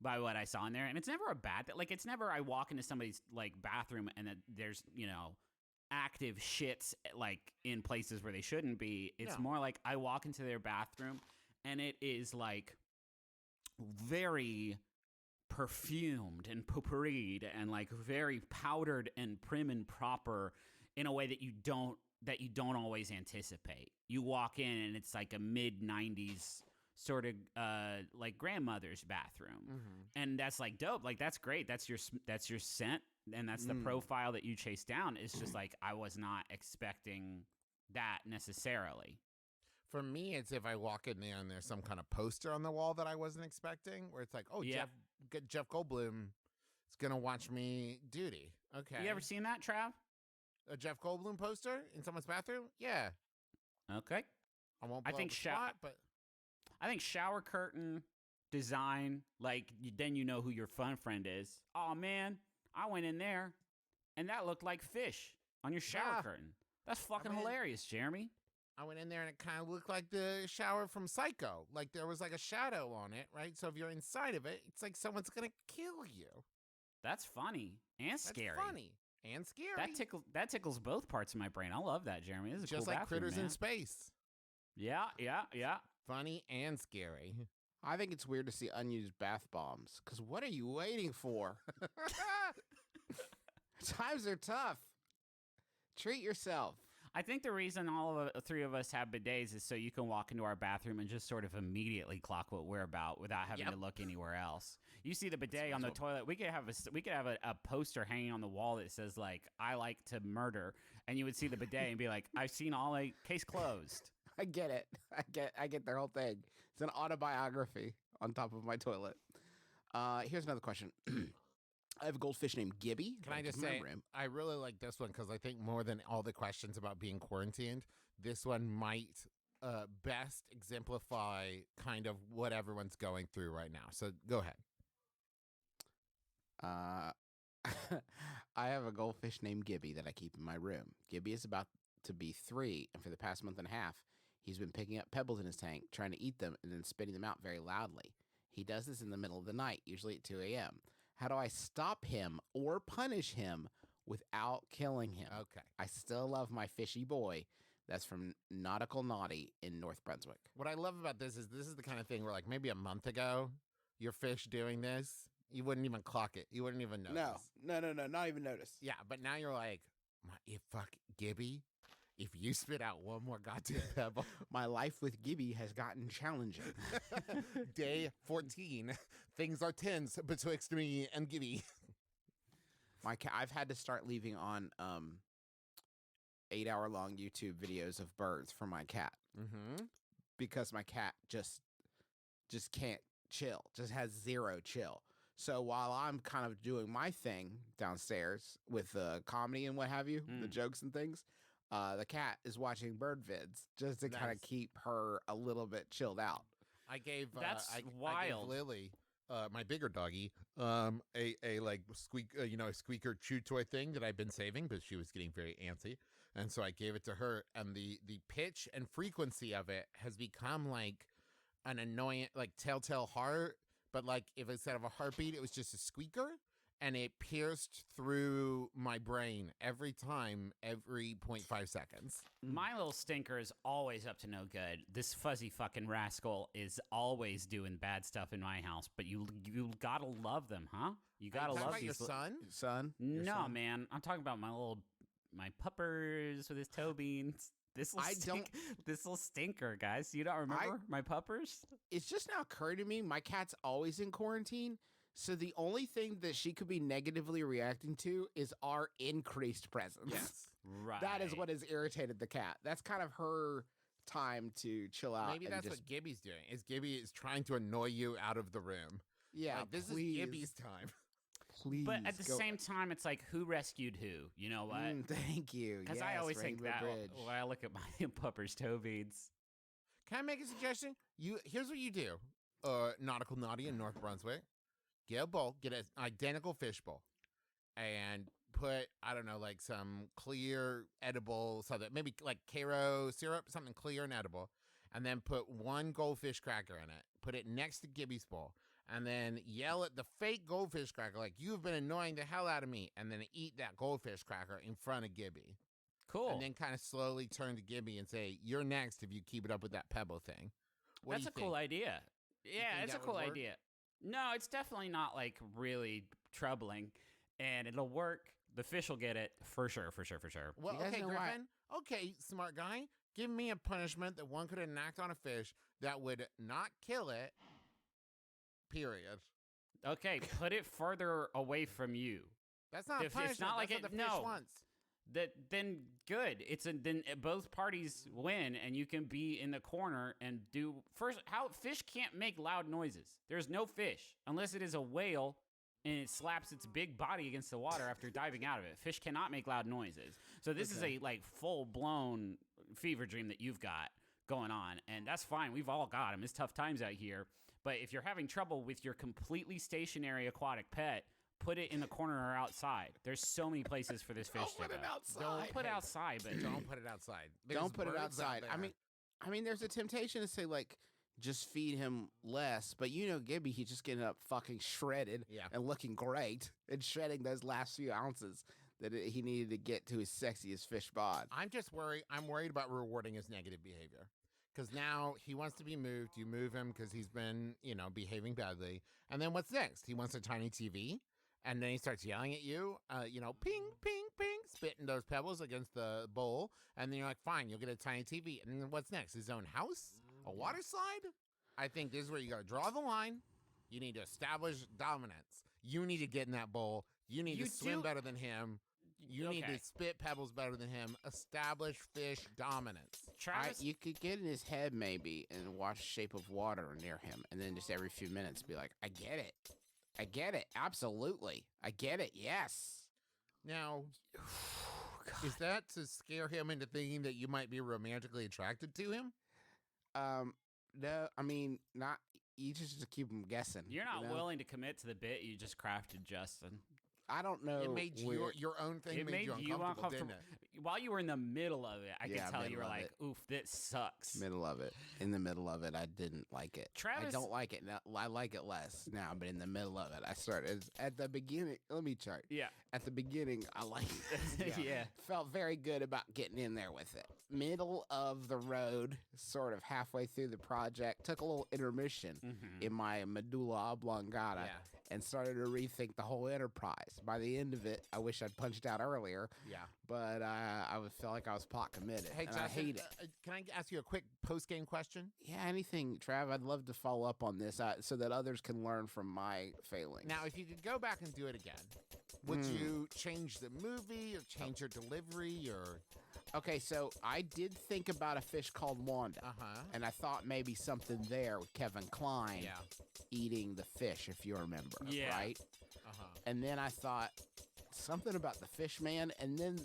by what I saw in there. And it's never a bad thing. Like it's never I walk into somebody's like bathroom and that there's active shits like in places where they shouldn't be. It's No. more like I walk into their bathroom and it is like very perfumed and potpourried and like very powdered and prim and proper in a way that you don't always anticipate. You walk in and it's like a mid 90s sort of like grandmother's bathroom. And that's like dope. Like that's great. That's your scent and that's the profile that you chase down. It's just like I was not expecting that necessarily. For me, it's if I walk in there and there's some kind of poster on the wall that I wasn't expecting, where it's like, oh, Yeah. Jeff Goldblum is gonna watch me duty. Okay. You ever seen that, Trav? A Jeff Goldblum poster in someone's bathroom? Yeah. Okay. I won't. I Blow think up the spot, but I think shower curtain design, like then you know who your fun friend is. Oh man, I went in there and that looked like fish on your shower Yeah. curtain. That's fucking mean- hilarious, Jeremy. I went in there and it kind of looked like the shower from Psycho. Like there was like a shadow on it, right? So if you're inside of it, it's like someone's gonna kill you. That's funny and That's scary. funny and scary. That tickles both parts of my brain. I love that, Jeremy. This is a Just cool like bathroom, critters man. in space. Yeah. Funny and scary. I think it's weird to see unused bath bombs. Because what are you waiting for? Times are tough. Treat yourself. I think the reason all of the three of us have bidets is so you can walk into our bathroom and just sort of immediately clock what we're about without having to look anywhere else. You see the bidet on the toilet. We could have a poster hanging on the wall that says like "I like to murder," and you would see the bidet and be like, "I've seen all a case closed." I get it. I get their whole thing. It's an autobiography on top of my toilet. Here's another question. I have a goldfish named Gibby. Can I just say, I really like this one because I think more than all the questions about being quarantined, this one might best exemplify kind of what everyone's going through right now. So go ahead. I have a goldfish named Gibby that I keep in my room. Gibby is about to be 3, and for the past month and a half, he's been picking up pebbles in his tank, trying to eat them, and then spitting them out very loudly. He does this in the middle of the night, usually at 2 a.m. How do I stop him or punish him without killing him? Okay. I still love my fishy boy. That's from Nautical Naughty in North Brunswick. What I love about this is the kind of thing where like maybe a month ago, your fish doing this, you wouldn't even clock it. You wouldn't even notice. No, not even notice. Yeah, but now you're like, fuck Gibby, if you spit out one more goddamn pebble. My life with Gibby has gotten challenging. Day 14, things are tense betwixt me and Gibby. My cat. I've had to start leaving on 8-hour-long YouTube videos of birds for my cat because my cat just can't chill. Just has zero chill. So while I'm kind of doing my thing downstairs with the comedy and what have you, the jokes and things, the cat is watching bird vids just to kind of keep her a little bit chilled out. I gave That's I wild. gave Lily, my bigger doggy, a like a squeaker chew toy thing that I've been saving because she was getting very antsy, and so I gave it to her. And the pitch and frequency of it has become like an annoying like telltale heart, but like if instead of a heartbeat, it was just a squeaker. And it pierced through my brain every time, every 0.5 seconds. My little stinker is always up to no good. This fuzzy fucking rascal is always doing bad stuff in my house. But you gotta love them, huh? You gotta love about these. your son. Son? No, man. I'm talking about my puppers with his toe beans. This little stinker, guys. You don't remember my puppers? It's just now occurred to me, my cat's always in quarantine. So the only thing that she could be negatively reacting to is our increased presence. Yes. Right. That is what has irritated the cat. That's kind of her time to chill out. Maybe and that's just, what Gibby's doing. Gibby is trying to annoy you out of the room. Yeah, Like, this please. is Gibby's time. Please. But at the go- same time, it's like, who rescued who? You know what? Thank you. Because I Yes, always think Rainbow that Bridge. when I look at my pupper's toe beads. Can I make a suggestion? Here's what you do. Nautical Naughty in North Brunswick. Get a bowl, get an identical fish bowl, and put, I don't know, like some clear edible, something, maybe like Karo syrup, something clear and edible, and then put one goldfish cracker in it. Put it next to Gibby's bowl, and then yell at the fake goldfish cracker like, "You've been annoying the hell out of me," and then eat that goldfish cracker in front of Gibby. Cool. And then kind of slowly turn to Gibby and say, "You're next if you keep it up with that pebble thing." What That's do a you cool think? idea. Yeah, think it's a that cool would work? idea. No, it's definitely not like really troubling, and it'll work. The fish will get it for sure, for sure, for sure. Well, You guys okay, know why- Griffin. Okay, smart guy. Give me a punishment that one could enact on a fish that would not kill it. Period. Okay, put it further away from you. That's not a If it's punishment. not like That's it- what the fish no. wants. Then good. Then both parties win, and you can be in the corner and do first. How fish can't make loud noises. There's no fish unless it is a whale and it slaps its big body against the water after diving out of it. Fish cannot make loud noises. So this is a like full blown fever dream that you've got going on, and that's fine. We've all got them. It's tough times out here. But if you're having trouble with your completely stationary aquatic pet, put it in the corner or outside. There's so many places for this fish to Put go. it outside. Don't put it outside, but Don't put it outside. There's Don't put it birds out outside. there. I mean, there's a temptation to say like, just feed him less, but you know, Gibby, he's just getting up fucking shredded Yeah. and looking great and shredding those last few ounces that he needed to get to his sexiest fish bod. I'm just worried. I'm worried about rewarding his negative behavior. Because now he wants to be moved. You move him because he's been, behaving badly. And then what's next? He wants a tiny TV. And then he starts yelling at you, ping, ping, ping, spitting those pebbles against the bowl. And then you're like, fine, you'll get a tiny TV. And then what's next? His own house? A water slide? I think this is where you got to draw the line. You need to establish dominance. You need to get in that bowl. You need You to swim do- better than him. You need Okay. to spit pebbles better than him. Establish fish dominance. Travis, You could get in his head maybe and watch Shape of Water near him, and then just every few minutes be like, I get it. I get it. Absolutely. I get it. Yes. Now, is that to scare him into thinking that you might be romantically attracted to him? No, I mean, not. You just to keep him guessing. you're not you know? willing to commit to the bit you just crafted, Justin. I don't know. It made your own thing It made you uncomfortable, didn't it? While you were in the middle of it, I Yeah, could tell you middle were of like, it. oof, this sucks. Middle of it. In the middle of it, I didn't like it. I Travis- don't like it now. I like it less now, but in the middle of it, I started at the beginning. Let me chart. Yeah. At the beginning, I liked it. Yeah. Felt very good about getting in there with it. Middle of the road, sort of halfway through the project, took a little intermission in my medulla oblongata Yeah. and started to rethink the whole enterprise. By the end of it, I wish I'd punched out earlier, Yeah. but felt like I was pot committed. Hey, and Justin, I hate it. Can I ask you a quick post-game question? Yeah, anything, Trav. I'd love to follow up on this so that others can learn from my failings. Now, if you could go back and do it again, would you change the movie or change your delivery or? okay, so I did think about a fish called Wanda, Uh-huh. and I thought maybe something there with Kevin Kline Yeah. eating the fish, if you remember, Yeah. right? Uh-huh. And then I thought something about the fish man, and then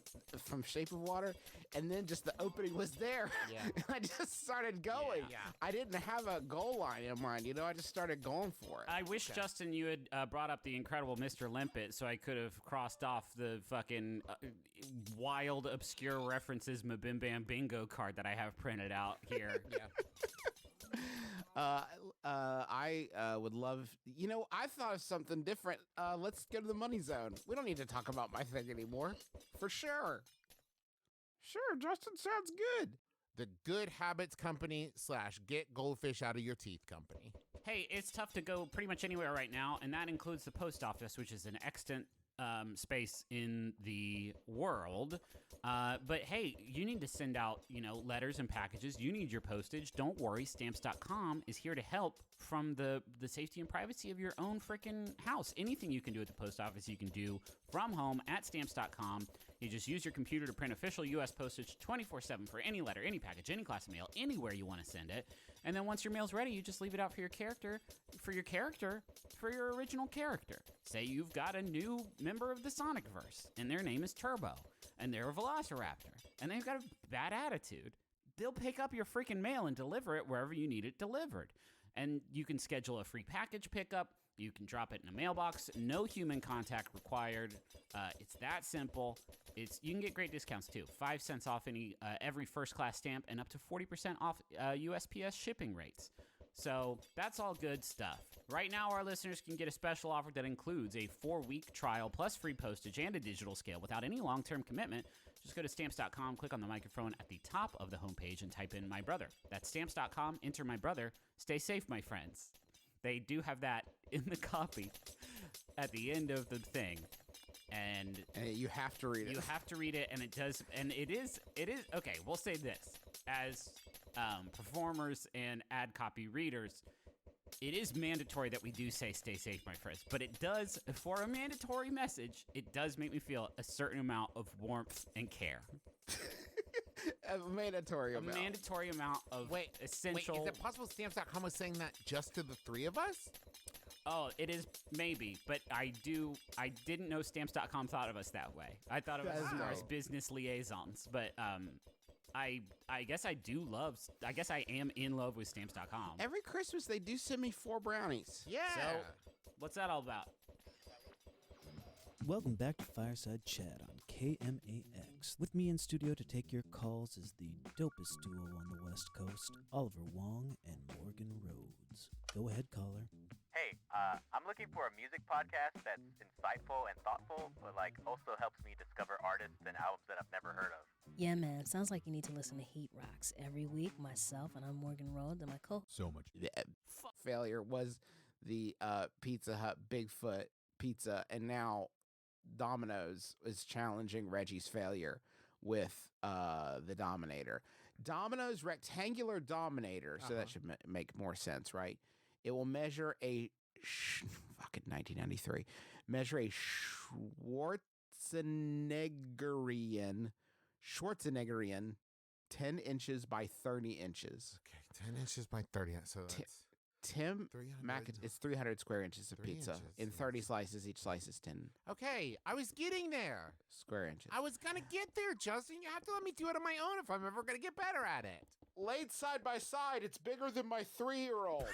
from Shape of Water, and then just the opening was there. Yeah. And I just started going. Yeah. I didn't have a goal line in mind, I just started going for it. I wish, Justin, you had brought up the incredible Mr. Limpet so I could have crossed off the fucking wild, obscure references Mabim Bam Bingo card that I have printed out here. Yeah. I would love, I thought of something different. Let's go to the money zone. We don't need to talk about my thing anymore. For sure. Sure, Justin, sounds good. The Good Habits Company / Get Goldfish Out of Your Teeth Company. Hey, it's tough to go pretty much anywhere right now, and that includes the post office, which is an space in the world. But hey, you need to send out, letters and packages. You need your postage. Don't worry, Stamps.com is here to help from the safety and privacy of your own freaking house. Anything you can do at the post office, you can do from home at Stamps.com. You just use your computer to print official U.S. postage 24/7 for any letter, any package, any class of mail, anywhere you want to send it. And then once your mail's ready, you just leave it out for your original character. Say you've got a new member of the Sonicverse, and their name is Turbo, and they're a Velociraptor, and they've got a bad attitude. They'll pick up your freaking mail and deliver it wherever you need it delivered. And you can schedule a free package pickup. You can drop it in a mailbox. No human contact required. It's that simple. You can get great discounts too. 5 cents off every first class stamp and up to 40% off USPS shipping rates. So that's all good stuff. Right now, our listeners can get a special offer that includes a 4-week trial plus free postage and a digital scale without any long-term commitment. Just go to Stamps.com, click on the microphone at the top of the homepage, and type in My Brother. That's Stamps.com, enter My Brother. Stay safe, my friends. They do have that in the copy at the end of the thing. And you have to read it. You have to read it, and it does. And it is. Okay, we'll say this. As performers and ad copy readers, it is mandatory that we do say stay safe, my friends. But it does, for a mandatory message, it does make me feel a certain amount of warmth and care. A mandatory amount. A mandatory amount of essential. Wait, is it possible Stamps.com was saying that just to the three of us? Oh, it is maybe, but I didn't know Stamps.com thought of us that way. I thought of us as business liaisons, but I guess I am in love with Stamps.com. Every Christmas they do send me 4 brownies. Yeah. So, what's that all about? Welcome back to Fireside Chat on KMAX. With me in studio to take your calls is the dopest duo on the West Coast, Oliver Wong and Morgan Rhodes. Go ahead, caller. Hey, I'm looking for a music podcast that's insightful and thoughtful, but also helps me discover artists and albums that I've never heard of. Yeah, man. Sounds like you need to listen to Heat Rocks every week. Myself, and I'm Morgan Rhodes, and my So much. Failure was the Pizza Hut Bigfoot pizza, and now Domino's is challenging Reggie's failure with the Dominator. Domino's rectangular Dominator, so that should make more sense, right? It will measure a fucking 1993. Measure a Schwarzeneggerian 10 inches by 30 inches. Okay, 10 inches by 30. So that's Tim it's 300 square inches of 3 pizza inches. in 30 slices. Each slice is 10 okay. I was getting there. square inches. I was gonna get there, Justin. You have to let me do it on my own if I'm ever gonna get better at it. Laid side by side, it's bigger than my 3-year-old.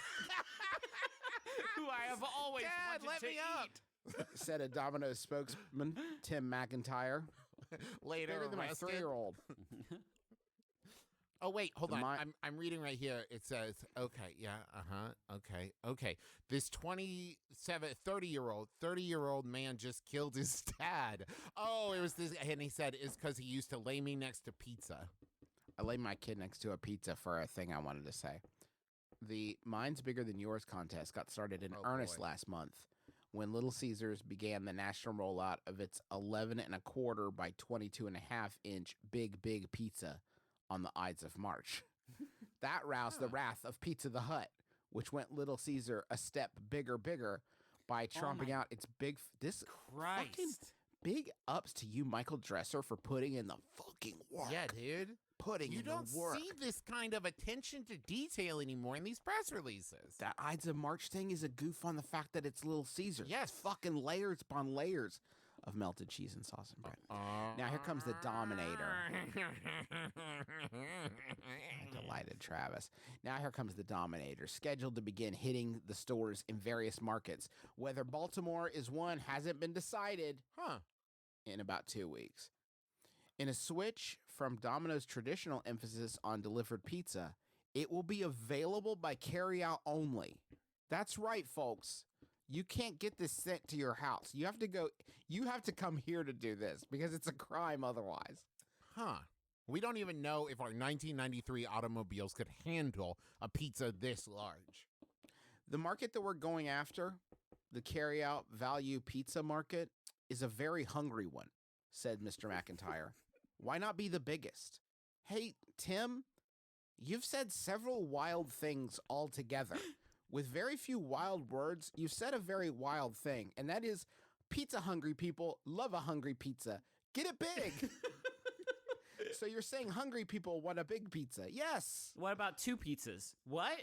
Who I have always Dad, wanted let to me eat. up. Said a Domino's spokesman, Tim McIntyre. Later, Bigger than my arrested. 3-year-old. Oh wait, hold The on. I'm reading right here. It says, okay, yeah, okay. This 30-year-old man just killed his dad. Oh, it was this, and he said it's because he used to lay me next to pizza. I laid my kid next to a pizza for a thing I wanted to say. The Mine's Bigger Than Yours contest got started in earnest boy. last month when Little Caesars began the national rollout of its 11.25 by 22.5 inch big pizza on the Ides of March. That roused the wrath of Pizza the Hut, which went Little Caesar a step bigger by tromping out its fucking big ups to you, Michael Dresser, for putting in the fucking work. Yeah, dude. You don't see this kind of attention to detail anymore in these press releases. That Ides of March thing is a goof on the fact that it's Little Caesars. Yes. Fucking layers upon layers of melted cheese and sauce and bread. Now here comes the Dominator. Delighted Travis. Now here comes the Dominator, scheduled to begin hitting the stores in various markets. Whether Baltimore is one hasn't been decided in about 2 weeks. In a switch from Domino's traditional emphasis on delivered pizza, it will be available by carryout only. That's right, folks. You can't get this sent to your house. You have to come here to do this because it's a crime otherwise. We don't even know if our 1993 automobiles could handle a pizza this large. The market that we're going after, the carryout value pizza market, is a very hungry one, said Mr. McIntyre. Why not be the biggest? Hey, Tim, you've said several wild things all together. With very few wild words, you've said a very wild thing, and that is pizza hungry people love a hungry pizza. Get it big. So you're saying hungry people want a big pizza? Yes. What about 2 pizzas? What?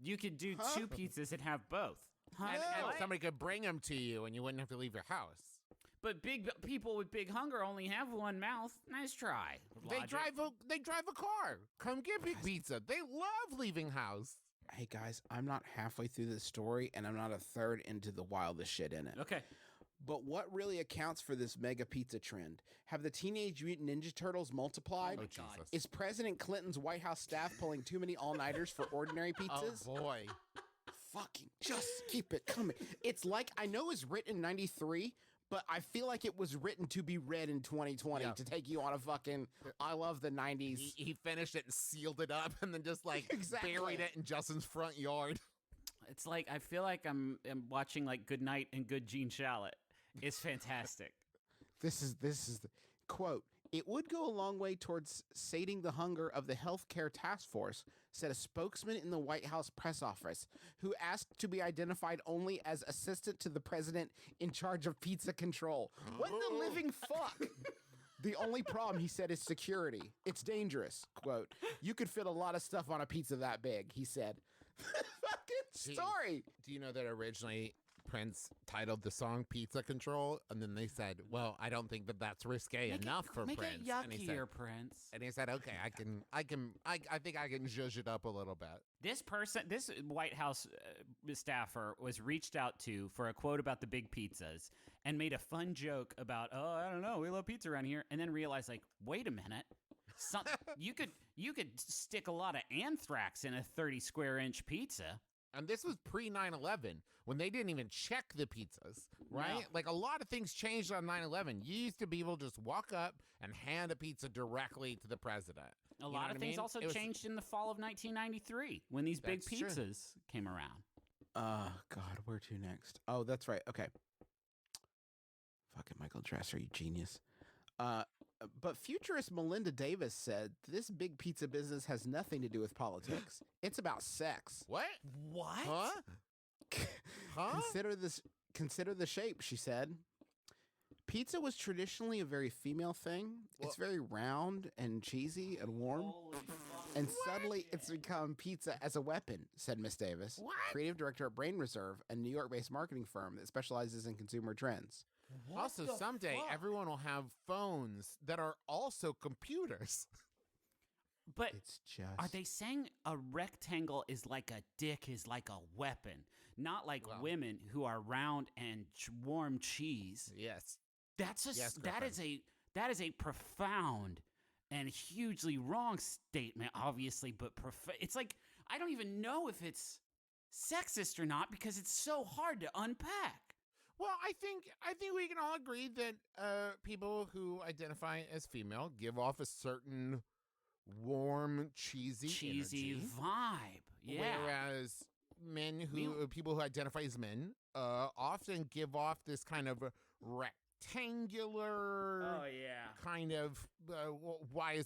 You could do 2 pizzas and have both. Huh? And What? somebody could bring them to you, and you wouldn't have to leave your house. But big people with big hunger only have one mouth. Nice try. They Logic. drive a car. Come get big pizza. They love leaving house. Hey guys, I'm not halfway through this story, and I'm not a third into the wildest shit in it. Okay. But what really accounts for this mega pizza trend? Have the Teenage Mutant Ninja Turtles multiplied? Oh, Jesus. Is President Clinton's White House staff pulling too many all-nighters for ordinary pizzas? Oh, boy. Fucking just keep it coming. It's like, I know it's written in 93, but I feel like it was written to be read in 2020 Yeah. to take you on a fucking, I love the 90s. He finished it and sealed it up and then just like Exactly. buried it in Justin's front yard. It's like I feel like I'm watching like Good Night and Good Gene Shalit. It's fantastic. This is the quote. It would go a long way towards sating the hunger of the healthcare task force, said a spokesman in the White House press office, who asked to be identified only as assistant to the president in charge of pizza control. What the living fuck? The only problem, he said, is security. It's dangerous. Quote, you could fit a lot of stuff on a pizza that big, he said. Fucking story. Do you know that originally Prince titled the song Pizza Control? And then they said, well, I don't think that that's risque enough for make Prince. it yuckier, and he said, Prince. and he said, okay, I think I can zhuzh it up a little bit. This White House staffer was reached out to for a quote about the big pizzas and made a fun joke about, oh, I don't know, we love pizza around here, and then realized, like, wait a minute, you could stick a lot of anthrax in a 30 square inch pizza. And this was pre 9/11 when they didn't even check the pizzas, right? No. Like a lot of things changed on 9/11. You used to be able to just walk up and hand a pizza directly to the president. A lot of things also It was- changed in the fall of 1993 when these big That's true. pizzas came around. God, where to next? Oh, that's right. Okay. Fucking Michael Dresser, you genius. But futurist Melinda Davis said this big pizza business has nothing to do with politics. It's about sex. What? What? Huh? Huh? Consider the shape, she said. Pizza was traditionally a very female thing. It's very round and cheesy and warm. And suddenly it's become pizza as a weapon, said Miss Davis, creative director at Brain Reserve, a New York-based marketing firm that specializes in consumer trends. Also, someday everyone will have phones that are also computers. But It's just... are they saying a rectangle is like a dick is like a weapon, not like Well. women who are round and warm cheese? Yes. That's Yes, that is a profound and hugely wrong statement, obviously, but it's like I don't even know if it's sexist or not because it's so hard to unpack. Well, I think we can all agree that people who identify as female give off a certain warm, cheesy energy, vibe. Yeah. whereas people who identify as men often give off this kind of rectangular Oh yeah. kind of why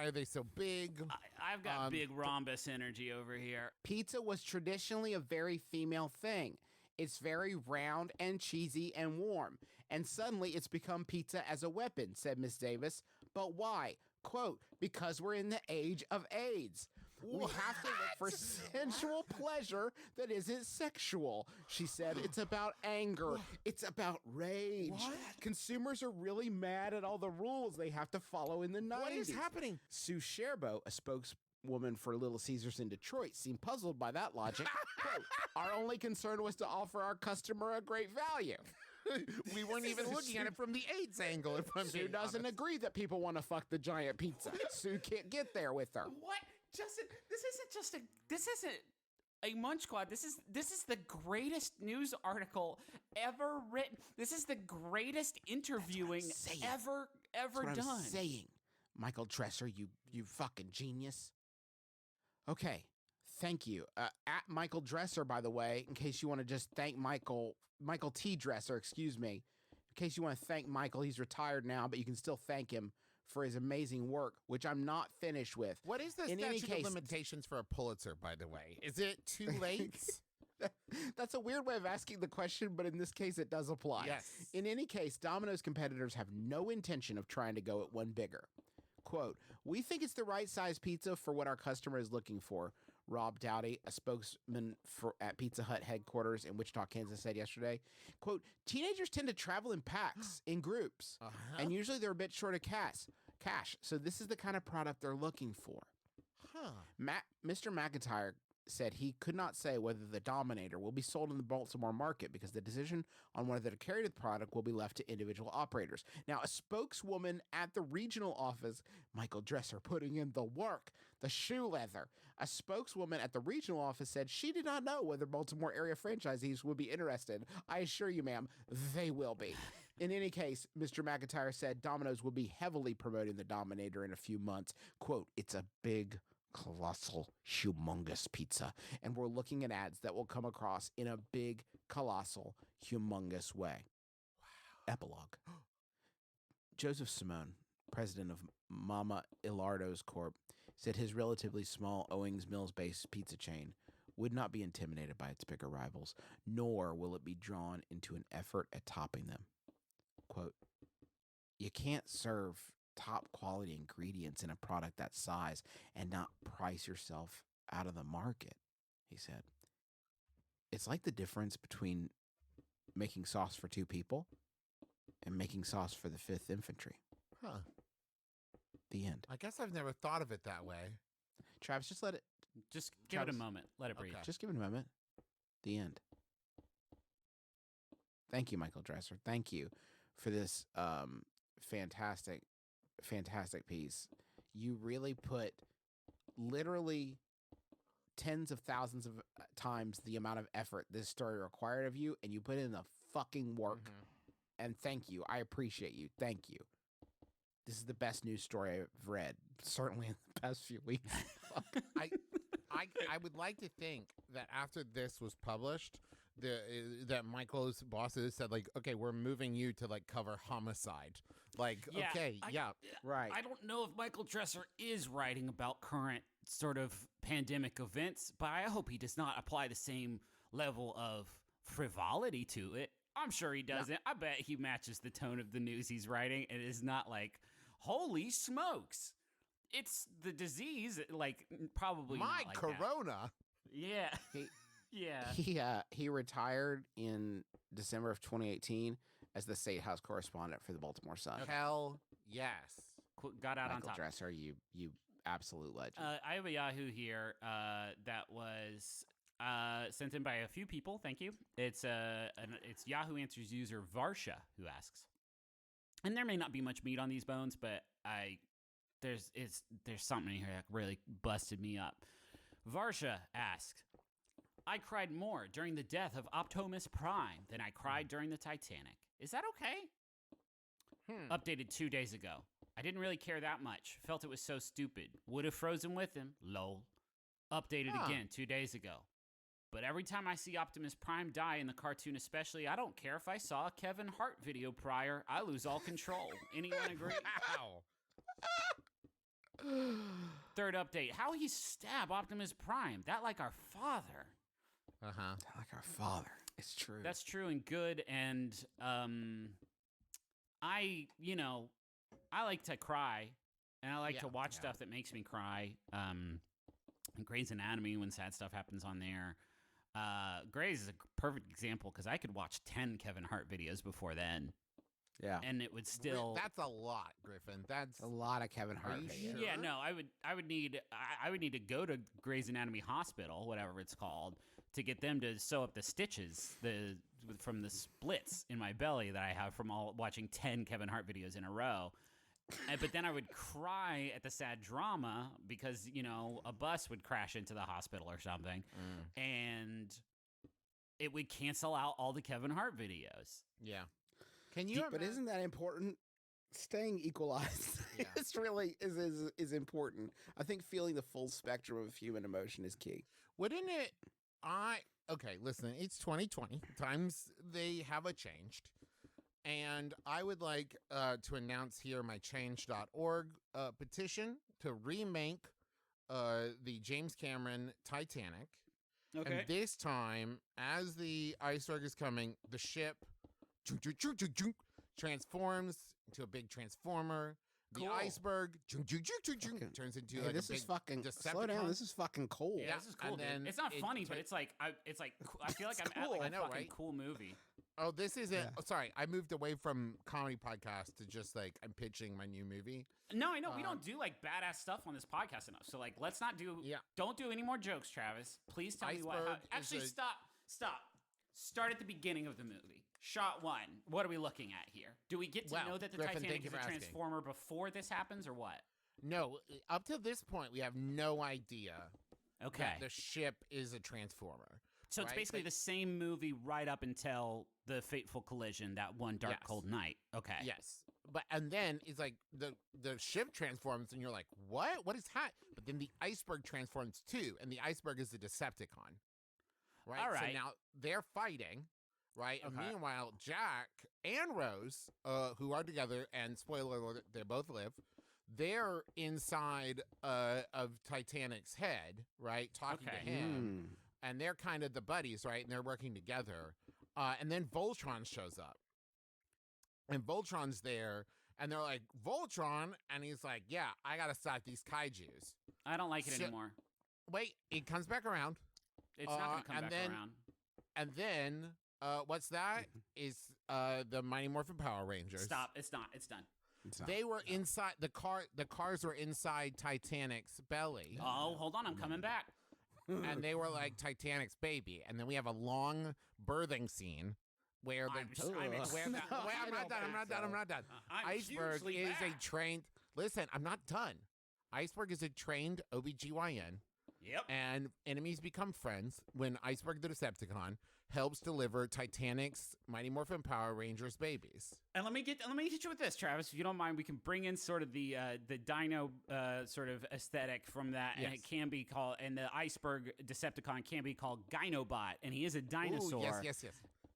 are they so big? I've got big rhombus energy over here. Pizza was traditionally a very female thing. It's very round and cheesy and warm. And suddenly it's become pizza as a weapon, said Miss Davis. But why? Quote, because we're in the age of AIDS. We have to look for sensual pleasure that isn't sexual, she said. It's about anger. It's about rage. Consumers are really mad at all the rules they have to follow in the 90s. What is happening? Sue Sherbo, a spokeswoman for Little Caesars in Detroit, seemed puzzled by that logic. Quote, our only concern was to offer our customer a great value. We weren't even looking at it from the AIDS angle. If I'm Sue being doesn't honest. agree that people want to fuck the giant pizza. Sue can't get there with her. What? Justin, this isn't a munch squad. This is the greatest news article ever written. This is the greatest interviewing saying. ever That's what done. I'm saying, Michael Dresser, you fucking genius. Okay, thank you. At Michael Dresser, by the way, in case you want to just thank Michael T. Dresser, excuse me, case you want to thank Michael, he's retired now, but you can still thank him for his amazing work, which I'm not finished with. What is the In any statute case- of limitations for a Pulitzer, by the way? Is it too late? That's a weird way of asking the question, but in this case, it does apply. Yes. In any case, Domino's competitors have no intention of trying to go at one bigger. Quote, "We think it's the right size pizza for what our customer is looking for," Rob Dowdy, a spokesman at Pizza Hut headquarters in Wichita, Kansas, said yesterday. Quote, "Teenagers tend to travel in packs, in groups, and usually they're a bit short of cash, so this is the kind of product they're looking for." Mr. McIntyre said he could not say whether the Dominator will be sold in the Baltimore market because the decision on whether to carry the product will be left to individual operators. Now, a spokeswoman at the regional office, Michael Dresser, putting in the work, the shoe leather. A spokeswoman at the regional office said she did not know whether Baltimore area franchisees would be interested. I assure you, ma'am, they will be. In any case, Mr. McIntyre said Domino's will be heavily promoting the Dominator in a few months. Quote, "It's a big, colossal, humongous pizza, and we're looking at ads that will come across in a big, colossal, humongous way." Wow. Epilogue. Joseph Simone, president of Mama Ilardo's Corp., said his relatively small Owings Mills-based pizza chain would not be intimidated by its bigger rivals, nor will it be drawn into an effort at topping them. Quote, "You can't serve top quality ingredients in a product that size and not price yourself out of the market," he said. "It's like the difference between making sauce for 2 people and making sauce for the 5th Infantry." Huh. The end. I guess I've never thought of it that way. Travis, just let it. Just give it a Travis. moment. Let it breathe. Okay. Just give it a moment. The end. Thank you, Michael Dresser. Thank you for this fantastic piece. You really put literally tens of thousands of times the amount of effort this story required of you, and you put in the fucking work. And thank you. I appreciate you. Thank you. This is the best news story I've read, certainly in the past few weeks. I would like to think that after this was published, that Michael's bosses said, like, okay, we're moving you to like cover homicide. Like, Yeah, okay, yeah. Right. I don't know if Michael Dresser is writing about current sort of pandemic events, but I hope he does not apply the same level of frivolity to it. I'm sure he doesn't. I bet he matches the tone of the news he's writing and is not like, holy smokes, it's the disease, like probably My not like corona. That. Yeah. Yeah. He retired in December of 2018 as the State House correspondent for the Baltimore Sun. Hell yes. Got out on Michael top. Dresser, you absolute legend. I have a Yahoo here that was sent in by a few people. Thank you. It's Yahoo Answers user Varsha who asks, and there may not be much meat on these bones, but there's something in here that really busted me up. Varsha asked, "I cried more during the death of Optimus Prime than I cried during the Titanic. Is that okay?" Updated 2 days ago. "I didn't really care that much. Felt it was so stupid. Would have frozen with him. Lol." Updated again 2 days ago. "But every time I see Optimus Prime die in the cartoon especially, I don't care if I saw a Kevin Hart video prior. I lose all control. Anyone agree?" Ow. Third update. "How he stab Optimus Prime? That like our father." Uh-huh. Like our father. It's true. That's true and good, and I like to cry, and I like to watch stuff that makes me cry. And Grey's Anatomy, when sad stuff happens on there. Grey's is a perfect example because I could watch 10 Kevin Hart videos before then. Yeah. And it would still. That's a lot, Griffin. That's a lot of Kevin Hart. you videos. sure? Yeah, no, I would need to go to Grey's Anatomy Hospital, whatever it's called, to get them to sew up the stitches from the splits in my belly that I have from all watching 10 Kevin Hart videos in a row. But then I would cry at the sad drama because, a bus would crash into the hospital or something, and it would cancel out all the Kevin Hart videos. Yeah. Can you? But isn't that important? Staying equalized is really is important. I think feeling the full spectrum of human emotion is key. Wouldn't it? Okay, listen. It's 2020. Times they have changed. And I would like to announce here my change.org petition to remake the James Cameron Titanic. Okay. And this time, as the iceberg is coming, the ship transforms into a big transformer. The Cool. iceberg turns into Hey, like this a big is fucking slow Decepticon. down. This is fucking cool. Yeah, this is cool, and dude. then It's not it funny, but tur- it's like I feel like It's I'm at like cool. a I know, fucking right? cool movie. Oh, this isn't. Yeah. Oh, sorry, I moved away from comedy podcast to just like I'm pitching my new movie. No, I know we don't do like badass stuff on this podcast enough. So like, let's not do. Yeah. Don't do any more jokes, Travis. Please tell me what. Iceberg How, is actually, a- stop. Start at the beginning of the movie. Shot one. What are we looking at here? Do we get to Well, know that the Griffin, Titanic thank you is a for asking. transformer before this happens, or what? No, up to this point, we have no idea Okay. that the ship is a transformer. So it's right? basically But- the same movie right up until the fateful collision that one dark Yes. cold night. Okay. Yes, but and then it's like the ship transforms, and you're like, what? What is that? But then the iceberg transforms too, and the iceberg is the Decepticon. Right. All right. So now they're fighting. Right. And Okay. meanwhile, Jack and Rose, who are together, and spoiler alert, they both live. They're inside of Titanic's head, right, talking Okay. to him, and they're kind of the buddies, right, and they're working together. And then Voltron shows up, and Voltron's there, and they're like, Voltron, and he's like, yeah, I gotta stop these kaijus. I don't like it So- anymore. Wait, it comes back around, It's not going to come and back then- around. and then what's that? Is the Mighty Morphin Power Rangers? Stop. It's not. It's done. They were inside the car. The cars were inside Titanic's belly, Oh, hold on. I'm coming back. and they were like Titanic's baby. And then we have a long birthing scene where the I'm where the, No, wait, I I'm not don't done. I'm think not done. I'm so. not done. I'm Iceberg hugely is back. a trained. Listen, I'm not done. Iceberg is a trained OBGYN, Yep. and enemies become friends when Iceberg the Decepticon helps deliver Titanic's Mighty Morphin Power Rangers babies. And let me hit you with this, Travis. If you don't mind, we can bring in sort of the dino sort of aesthetic from that, and Yes. it can be called, and the iceberg Decepticon can be called Gynobot, and he is a dinosaur. Ooh, yes.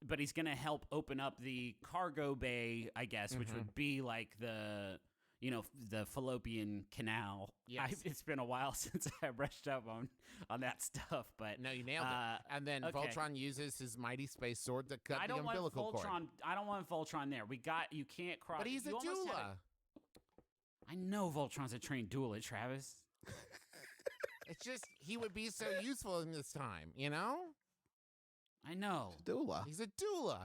But he's gonna help open up the cargo bay, I guess, which would be like the the fallopian canal. Yes. It's been a while since I brushed up on that stuff, but No, you nailed it. And then okay. Voltron uses his mighty space sword to cut I the don't want umbilical cord. Voltron. I don't want Voltron there. You can't cross. But he's a you almost had doula. I know Voltron's a trained doula, Travis. It's just he would be so useful in this time, you know? I know. Doula. He's a doula.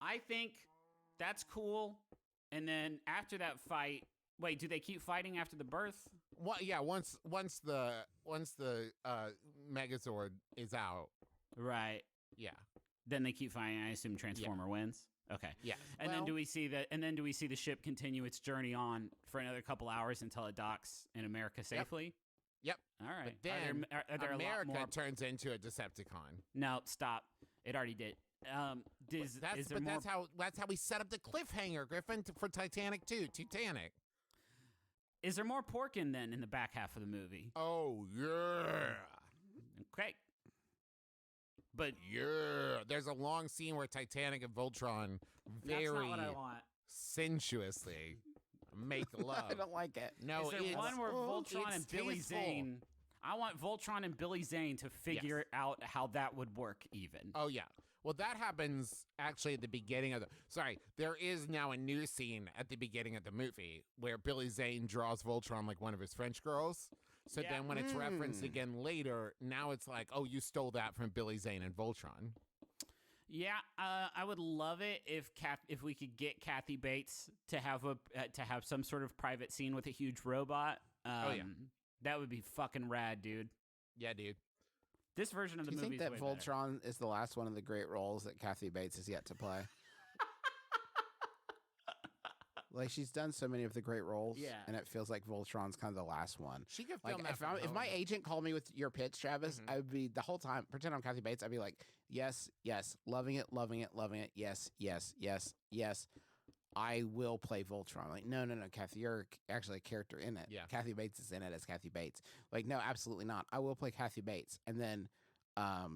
I think that's cool. And then after that fight, wait, do they keep fighting after the birth? Well, yeah, once the Megazord is out, Right. yeah. Then they keep fighting. I assume Transformer wins. Okay. Yeah. And then Well, do we see the ship continue its journey on for another couple hours until it docks in America safely? Yep. All right. But then are there a lot America more? turns into a Decepticon. No, stop. It already did. Is there more? That's how we set up the cliffhanger, Griffin, for Titanic 2, Titanic. Is there more Porkin then in the back half of the movie? Oh yeah. Okay. But Yeah. There's a long scene where Titanic and Voltron very that's not what I want. sensuously make love. I don't like it. No, Is there it's, one where Voltron it's and Billy tasteful. Zane? I want Voltron and Billy Zane to figure out how that would work even. Oh yeah. Well, that happens actually at the beginning of the. Sorry, there is now a new scene at the beginning of the movie where Billy Zane draws Voltron like one of his French girls. So Yeah. then when it's referenced again later, now it's like, oh, you stole that from Billy Zane and Voltron. Yeah, I would love it if we could get Kathy Bates to have some sort of private scene with a huge robot. Yeah. That would be fucking rad, dude. Yeah, dude. This version of Do the you movie think is that way better. Voltron is the last one of the great roles that Kathy Bates has yet to play? Like, she's done so many of the great roles, Yeah. and it feels like Voltron's kind of the last one. She could Like, film that. if my agent called me with your pitch, Travis, Mhm. I would be the whole time pretend I'm Kathy Bates. I'd be like, yes, yes, loving it, loving it, loving it. Yes, yes, yes, yes. I will play Voltron. Like, no, Kathy, you're actually a character in it. Yeah. Kathy Bates is in it as Kathy Bates. Like, no, absolutely not. I will play Kathy Bates, and then,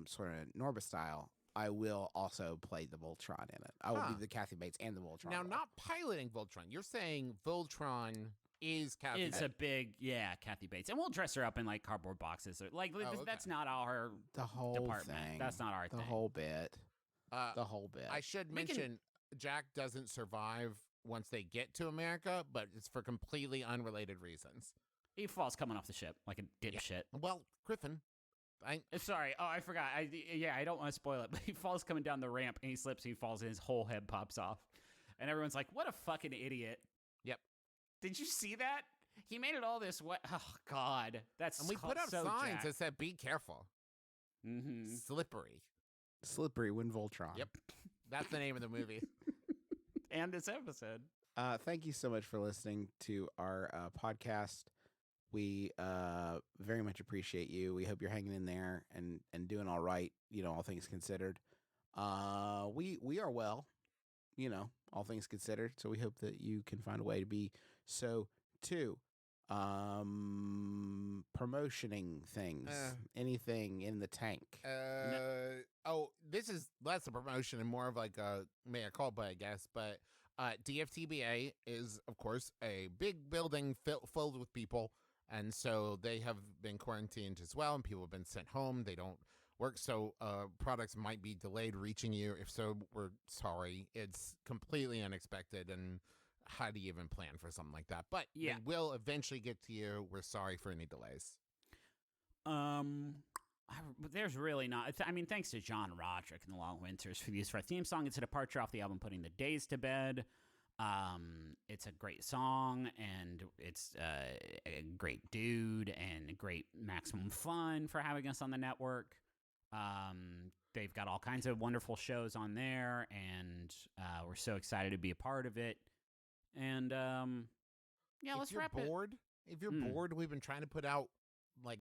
sort of Norba style, I will also play the Voltron in it. I will Huh. be the Kathy Bates and the Voltron. Now, role. not piloting Voltron. You're saying Voltron is Kathy It's Bates. a big, Kathy Bates. And we'll dress her up in like cardboard boxes. Or, like, okay. that's not our the whole department. thing. That's not our the thing. whole bit. The Uh, whole bit. I should We can- mention Jack doesn't survive once they get to America, but it's for completely unrelated reasons. He falls coming off the ship like a dipshit. Well, Griffin, Sorry. Oh, I forgot. I don't want to spoil it, but he falls coming down the ramp and he slips and he falls and his whole head pops off. And everyone's like, what a fucking idiot. Yep. Did you see that? He made it all this way. Oh, God. That's and we put up so signs Jack. that said, be careful. Mm-hmm. Slippery. Slippery when Voltron. Yep. That's the name of the movie. And this episode. Thank you so much for listening to our podcast. We very much appreciate you. We hope you're hanging in there and doing all right, all things considered. We are well, all things considered. So we hope that you can find a way to be so too. Promotioning things, anything in the tank. This is less a promotion and more of like a mea culpa, I guess. But DFTBA is, of course, a big building filled with people. And so they have been quarantined as well, and people have been sent home. They don't work, so products might be delayed reaching you. If so, we're sorry. It's completely unexpected, and how do you even plan for something like that? But Yeah. they will eventually get to you. We're sorry for any delays. There's really not. Thanks to John Roderick and the Long Winters for the use of our theme song. It's a departure off the album Putting the Days to Bed. It's a great song, and it's a great dude, and a great maximum fun for having us on the network. They've got all kinds of wonderful shows on there, and we're so excited to be a part of it. And let's wrap it. If you're bored, we've been trying to put out like